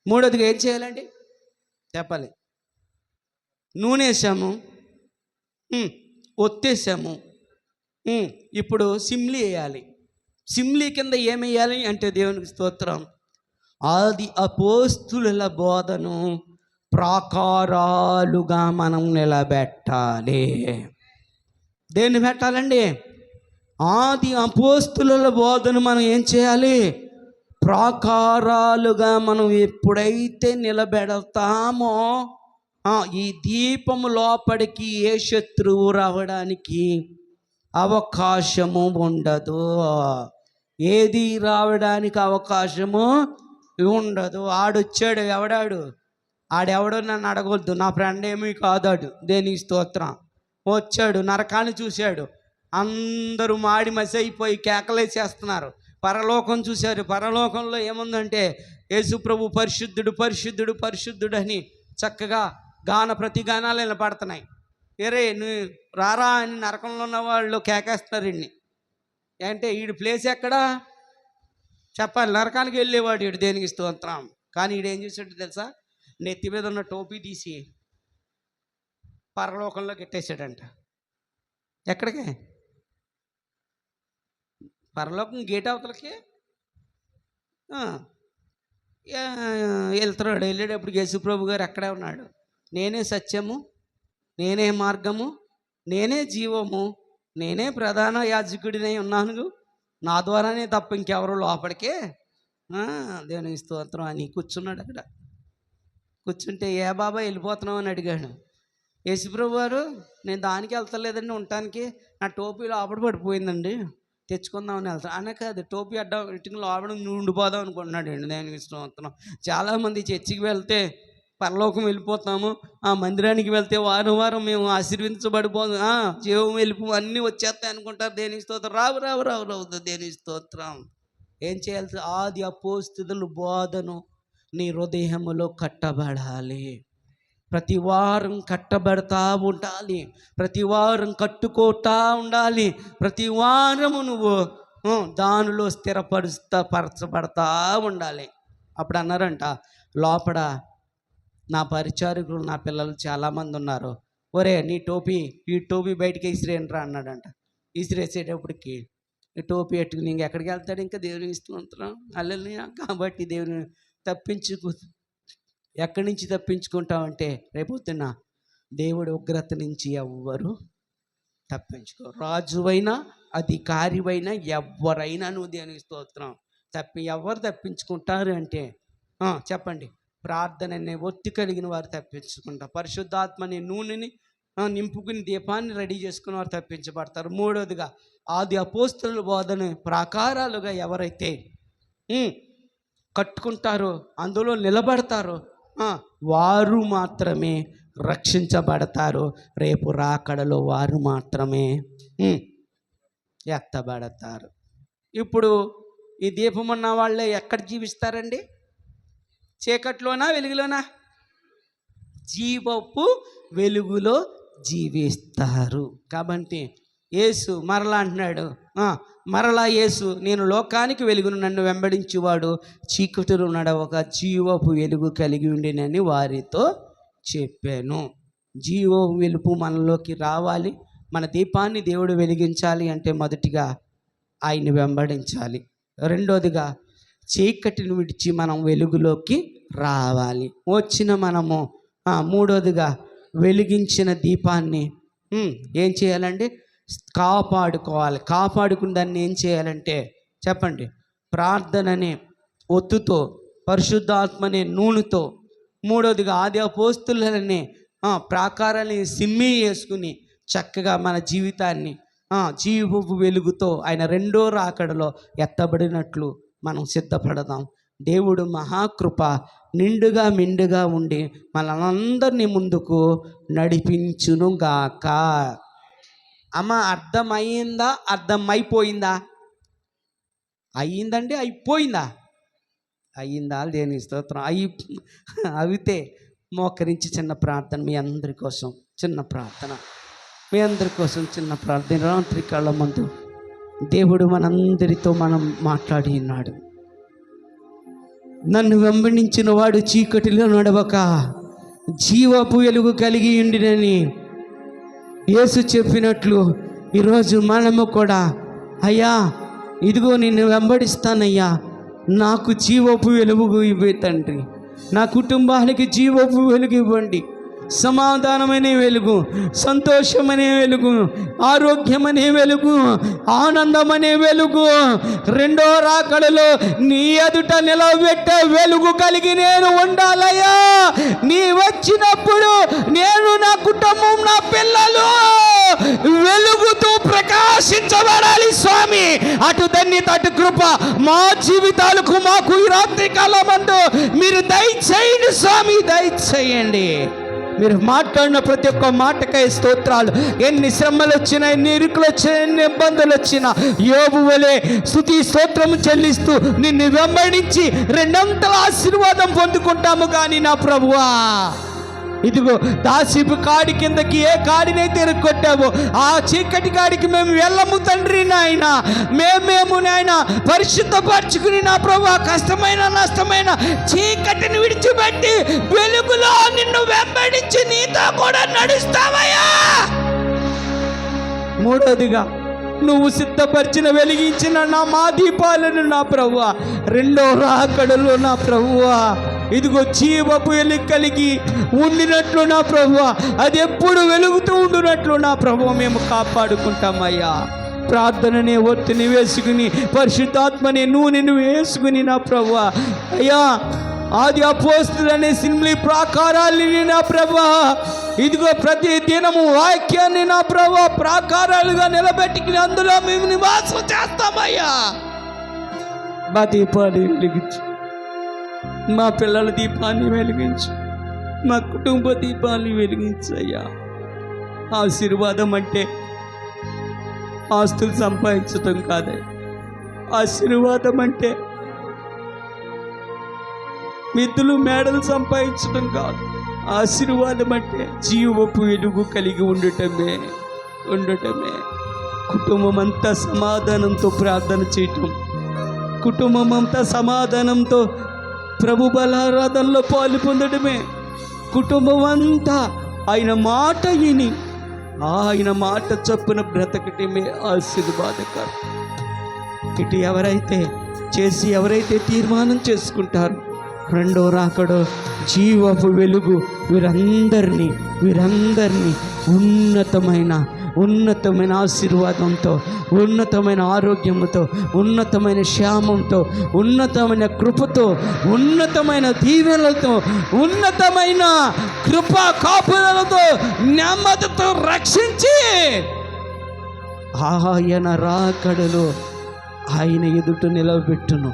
మూడోదిగా ఏం చేయాలండి చెప్పాలి. నూనె వేసాము, ఒత్తేసాము, ఇప్పుడు సిమ్లీ వేయాలి. సిమ్లీ కింద ఏమేయాలి అంటే దేవునికి స్తోత్రం, ఆది అపోస్తుల బోధను ప్రాకారాలుగా మనం నిలబెట్టాలి. దేన్ని పెట్టాలండి? ఆది అపోస్తుల బోధను మనం ఏం చేయాలి? ప్రాకారాలుగా మనం ఎప్పుడైతే నిలబెడతామో ఈ దీపము లోపలికి ఏ శత్రువు రావడానికి అవకాశము ఉండదు. ఏది రావడానికి అవకాశము ఉండదు. ఆడొచ్చాడు, ఆడెవడో నన్ను అడగొద్దు, నా ఫ్రెండ్ ఏమీ కాదాడు. దేనికి స్తోత్రం. వచ్చాడు, నరకాన్ని చూశాడు, అందరూ మాడి మసి అయిపోయి కేకలేసేస్తున్నారు. పరలోకం చూశారు, పరలోకంలో ఏముందంటే యేసు ప్రభు పరిశుద్ధుడు పరిశుద్ధుడు పరిశుద్ధుడు అని చక్కగా ప్రతిగానాలు నిలబడుతున్నాయి. నువ్వు రారా అని నరకంలో ఉన్న వాళ్ళు కేకేస్తున్నారు. అంటే వీడి ప్లేస్ ఎక్కడా చెప్పాలి. నరకానికి వెళ్ళేవాడు వీడు, దేనికి స్తోత్రం. కానీ వీడేం చేశాడు తెలుసా? నెత్తి మీద ఉన్న టోపీ తీసి పరలోకంలో పెట్టేశాడంట. ఎక్కడికి? పరలోకం గేట్ అవతలకి వెళ్తున్నాడు. వెళ్ళేటప్పుడు యేసుప్రభు గారు అక్కడే ఉన్నాడు. నేనే సత్యము, నేనే మార్గము, నేనే జీవము, నేనే ప్రధాన యాజకుడినై ఉన్నాను, నా ద్వారానే తప్ప ఇంకెవరు లోపలికే. దేవునికి స్తోత్రం అని కూర్చున్నాడు. అక్కడ కూర్చుంటే ఏ బాబా వెళ్ళిపోతున్నావు అని అడిగాడు. యేసుప్రభు గారు, నేను దానికి వెళ్తలేదండి, ఉండటానికి నా టోపీ లోపల పడిపోయిందండి, తెచ్చుకుందామని వెళ్తాను అనే. కాదు, టోపీ అడ్డం ఇటుకు లోపల ఉండిపోదాం అనుకుంటున్నాడు అండి. దానికి స్తోత్రం. చాలామంది చర్చికి వెళ్తే పరలోకం వెళ్ళిపోతాము, ఆ మందిరానికి వెళ్తే వారం వారం మేము ఆశీర్వించబడిపోతాం, జీవం వెళ్ళిపో అన్నీ వచ్చేస్తాయి అనుకుంటారు. దేనికి స్తోత్రం. రావు రావు రావు రావు దేనికి స్తోత్రం. ఏం చేయాలి? ఆది అపోస్తుల బోధను నీ హృదయములో కట్టబడాలి. ప్రతి వారం కట్టబడతా ఉండాలి, ప్రతి వారం కట్టుకోతా ఉండాలి, ప్రతి వారము నువ్వు దానిలో పరచబడతా ఉండాలి. అప్పుడు అన్నారంట లోపల, నా పరిచారకులు నా పిల్లలు చాలామంది ఉన్నారు, ఒరే నీ టోపీ ఈ టోపీ బయటికి ఇసిరేంట్రా అన్నాడంట. ఇసిరేసేటప్పటికి ఈ టోపీ పెట్టుకుని ఇంకెక్కడికి వెళ్తాడు? ఇంకా దేవుని ఇస్తున్నాం హల్లెలూయా. కాబట్టి దేవుని ఎక్కడి నుంచి తప్పించుకుంటామంటే రేపొద్దున దేవుడి ఉగ్రత నుంచి ఎవ్వరు తప్పించుకో. రాజువైనా అధికారివైనా ఎవరైనా నువ్వు దేవునికి స్తోత్రం ఎవరు తప్పించుకుంటారు అంటే చెప్పండి, ప్రార్థన అనే ఒత్తి కలిగిన వారు తప్పించుకుంటారు. పరిశుద్ధాత్మని నూనెని నింపుకుని దీపాన్ని రెడీ చేసుకుని వారు తప్పించబడతారు. మూడవదిగా ఆది అపోస్తుల బోధన ప్రాకారాలుగా ఎవరైతే కట్టుకుంటారో, అందులో నిలబడతారో వారు మాత్రమే రక్షించబడతారు. రేపు రాకడలో వారు మాత్రమే ఎత్తబడతారు. ఇప్పుడు ఈ దీపం ఉన్న వాళ్ళే ఎక్కడ జీవిస్తారండి? చీకట్లోనా వెలుగులోనా? జీవపు వెలుగులో జీవిస్తారు. కాబట్టి యేసు మరలా అంటున్నాడు, మరలా యేసు, నేను లోకానికి వెలుగును, నన్ను వెంబడించేవాడు చీకటిలో నడవక జీవపు వెలుగు కలిగి ఉండినని వారితో చెప్పాను. జీవపు వెలుగు మనలోకి రావాలి. మన దీపాన్ని దేవుడు వెలిగించాలి అంటే మొదటిగా ఆయన్ని వెంబడించాలి. రెండోదిగా చీకటిని విడిచి మనం వెలుగులోకి రావాలి. వచ్చిన మనము మూడోదిగా వెలిగించిన దీపాన్ని ఏం చేయాలండి? కాపాడుకోవాలి. కాపాడుకున్న దాన్ని ఏం చేయాలంటే చెప్పండి, ప్రార్థననే ఒత్తుతో, పరిశుద్ధాత్మనే నూనెతో, మూడోదిగా ఆది అపోస్తులనే ప్రాకారాన్ని సిమ్మి వేసుకుని చక్కగా మన జీవితాన్ని జీవపు వెలుగుతో ఆయన రెండో రాకడలో ఎత్తబడినట్లు మనం సిద్ధపడదాం. దేవుడు మహాకృప నిండుగా మెండుగా ఉండి మనందరినీ ముందుకు నడిపించునుగాక. అమ్మ, అర్థమైందా? అర్థమైపోయిందా? అయ్యిందండి, అయిపోయిందా? అయ్యిందా? దేని స్తోత్రం. అవితే మోకరించి చిన్న ప్రార్థన మీ అందరి కోసం, చిన్న ప్రార్థన మీ అందరి కోసం, చిన్న ప్రార్థన. రాత్రి కాళ్ళ ముందు దేవుడు మనందరితో మాట్లాడి ఉన్నాడు. నన్ను వెంబడించిన వాడు చీకటిలో నడవక జీవపు వెలుగు కలిగి ఉండినని యేసు చెప్పినట్లు ఈరోజు మనము కూడా, అయ్యా ఇదిగో నిన్ను వెంబడిస్తానయ్యా, నాకు జీవపు వెలుగు ఇవ్వే తండ్రి, నా కుటుంబానికి జీవపు వెలుగు ఇవ్వండి, సమాధానమనే వెలుగు, సంతోషమనే వెలుగు, ఆరోగ్యమనే వెలుగు, ఆనందమనే వెలుగు, రెండో రాకడలో నీ ఎదుట నిలబెట్టే వెలుగు కలిగి నేను ఉండాలయ్యా. నీ వచ్చినప్పుడు నేను, నా కుటుంబం, నా పిల్లలు వెలుగుతూ ప్రకాశించబడాలి స్వామి. అటు ధన్యత, అటు కృప మా జీవితాలకు మాకు ఈ రాత్రి కాలమందు మీరు దయచేయండి స్వామి, దయచేయండి. మీరు మాట్లాడిన ప్రతి ఒక్క మాటకై స్తోత్రాలు. ఎన్ని శ్రమలు వచ్చినా, ఎన్ని ఇరుకులు వచ్చినా, ఎన్ని ఇబ్బందులు వచ్చినా యోబు వలె స్తుతి స్తోత్రము చెల్లిస్తూ నిన్ను వెంబడించి రెండంతల ఆశీర్వాదం పొందుకుంటాము. కానీ నా ప్రభువా, ఇదిగో దాసిపు కాడి కిందకి ఏ కాడినైతే ఎరుక్కొట్టావో ఆ చీకటి కాడికి మేము వెళ్ళము తండ్రి. నాయన మేము నాయన పరిశుద్ధపరచుకుని నా ప్రభు కష్టమైన నష్టమైన చీకటిని విడిచిపెట్టి వెలుగులో నిన్ను వెంబడించి నీతో కూడా నడుస్తావయ్యా. మూడోదిగా, నువ్వు సిద్ధపరిచిన వెలిగించిన మా దీపాలను నా ప్రభువా రెండో రాకడలో నా ప్రభువా ఇదిగో జీవపు వెలుగు కలిగి ఉండినట్లు నా ప్రభువా, అది ఎప్పుడు వెలుగుతూ ఉండునట్లు నా ప్రభువా మేము కాపాడుకుంటామయ్యా. ప్రార్థననే ఒత్తిని వేసుకుని, పరిశుద్ధాత్మనే నూనెను వేసుకుని నా ప్రభువా అయ్యా, ఆది అపోస్తులనే సిమ్లీ ప్రాకారాలని నా ప్రభువా ఇదిగో ప్రతి దినము వాక్యాన్ని నా ప్రభువా ప్రాకారాలుగా నిలబెట్టుకుని అందులో మేము నివాసం చేస్తామయ్యా. మా దీపాన్ని వెలిగించు, మా పిల్లల దీపాన్ని వెలిగించు, మా కుటుంబ దీపాన్ని వెలిగించయ్యా. ఆశీర్వాదం అంటే ఆస్తులు సంపాదించటం కాదే. ఆశీర్వాదం అంటే మిద్దులు మేడలు సంపాదించడం కాదు. ఆశీర్వాదం అంటే జీవపు వెలుగు కలిగి ఉండటమే. కుటుంబం అంతా సమాధానంతో ప్రార్థన చేయటం, కుటుంబం అంతా సమాధానంతో ప్రభు బలారాధనలో పాలు పొందడమే. కుటుంబం అంతా ఆయన మాట విని ఆయన మాట చొప్పున బ్రతకటమే ఆశీర్వాదకరం. ఇటు ఎవరైతే తీర్మానం చేసుకుంటారో రెండో రాకడో జీవపు వెలుగు వీరందరినీ ఉన్నతమైన ఆశీర్వాదంతో, ఉన్నతమైన ఆరోగ్యంతో, ఉన్నతమైన క్షేమంతో, ఉన్నతమైన కృపతో, ఉన్నతమైన దీవెనలతో, ఉన్నతమైన కృపా కాపుదలతో, నెమ్మదితో రక్షించి ఆయన రాకడలో ఆయన ఎదుట నిలవబెట్టును.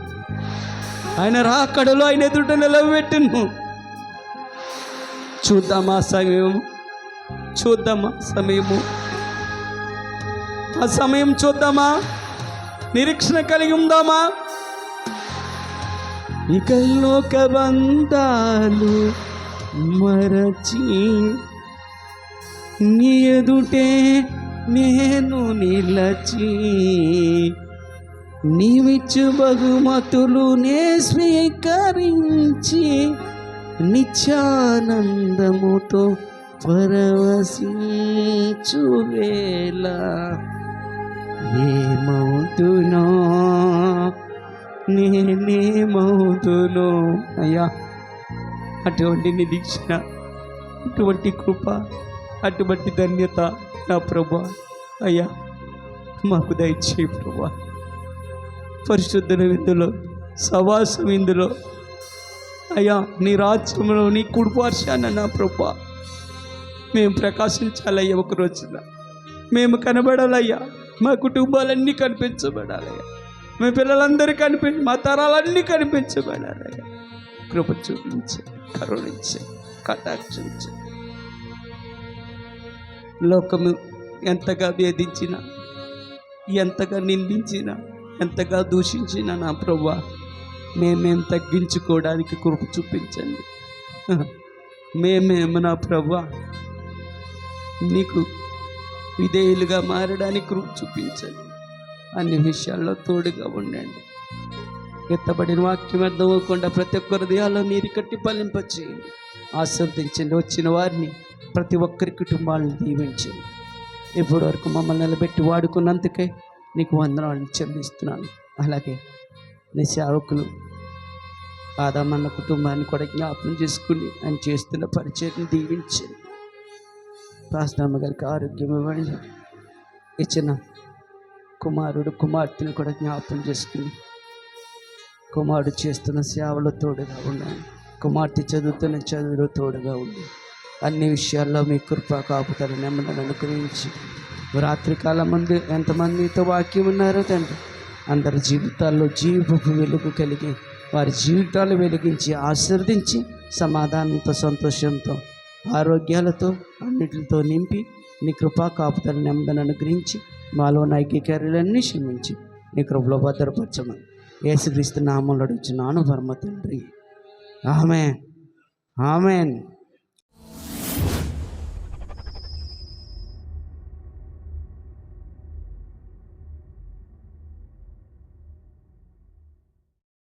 చూద్దామా సమయము, ఆ సమయం చూద్దామా, నిరీక్షణ కలిగి ఉందామా. ఇక లోక బంధాలు మరచి నీ ఎదుటే నేను నిలచి, నీవిచ్చు బహుమతులు నే స్వీకరించి నిత్యానందముతో పరవశించు వేళ ఏమవుతునో నేనేమవుతునో అయ్యా. అటువంటి నిరీక్షణ, అటువంటి కృప, అటువంటి ధన్యత నా ప్రభా అయ్యా మాకు దయచేయి ప్రభా. పరిశుద్ధుల విందులో, సవాసం విందులో అయ్యా, నీ రాజ్యంలో నీ కుడిపార్శాన నా ప్రభా మేము ప్రకాశించాలయ్యా. ఒక రోజున మేము కనబడాలయ్యా, మా కుటుంబాలన్నీ కనిపించబడాలయ్యా, మా పిల్లలందరూ మా తరాలన్నీ కనిపించబడాలయ్యా. కృప చూపించండి, కరుణించండి, కటాక్షించండి. లోకము ఎంతగా వేధించినా, ఎంతగా నిందించినా, ఎంతగా దూషించినా నా ప్రభువా, మేమేం తగ్గించుకోవడానికి కృప చూపించండి. మేమేమో నా ప్రభువా నీకు విధేయులుగా మారడానికి కృప చూపించండి. అన్ని విషయాల్లో తోడుగా ఉండండి. ఎత్తబడిన వాక్యం అర్థం అవ్వకుండా ప్రతి ఒక్క హృదయాల్లో నీరు కట్టి ఫలింపచేయండి. ఆశీర్వదించండి. వచ్చిన వారిని ప్రతి ఒక్కరి కుటుంబాలను దీవించండి. ఇప్పటి వరకు మమ్మల్ని నిలబెట్టి వాడుకున్నందుకే నీకు వందనాలు చెల్లిస్తున్నాను. అలాగే నీ సేవకులు ఆదామన్న కుటుంబాన్ని కూడా జ్ఞాపకం చేసుకుని ఆయన చేస్తున్న పరిచయం దీవించండి. పాస్టమ్మ గారికి ఆరోగ్యం ఇవ్వండి. ఇచ్చిన కుమారుడు కుమార్తెను కూడా జ్ఞాపకం చేసుకుని కుమారుడు చేస్తున్న సేవలో తోడుగా ఉండండి. కుమార్తె చదువుతున్న చదువులో తోడుగా ఉండి అన్ని విషయాల్లో మీ కృపా కాపుదల నెమ్మదిని అనుగ్రహించి రాత్రికాలం ముందు ఎంతమందితో వాక్యం ఉన్నారో తండ్రి, అందరి జీవితాల్లో జీవపు వెలుగు కలిగి వారి జీవితాలు వెలిగించి ఆశీర్వదించి సమాధానంతో సంతోషంతో ఆరోగ్యాలతో అన్నిటితో నింపి నీ కృపా కాపుదల నెమ్మదిని అనుగ్రహించి మాలో నైక్యకార్యాలన్నీ క్షమించి నీ కృపలో భద్రపరచమని యేసుక్రీస్తు నామములో అడుగుచున్నాను పరమ తండ్రి. ఆమేన్, ఆమేన్.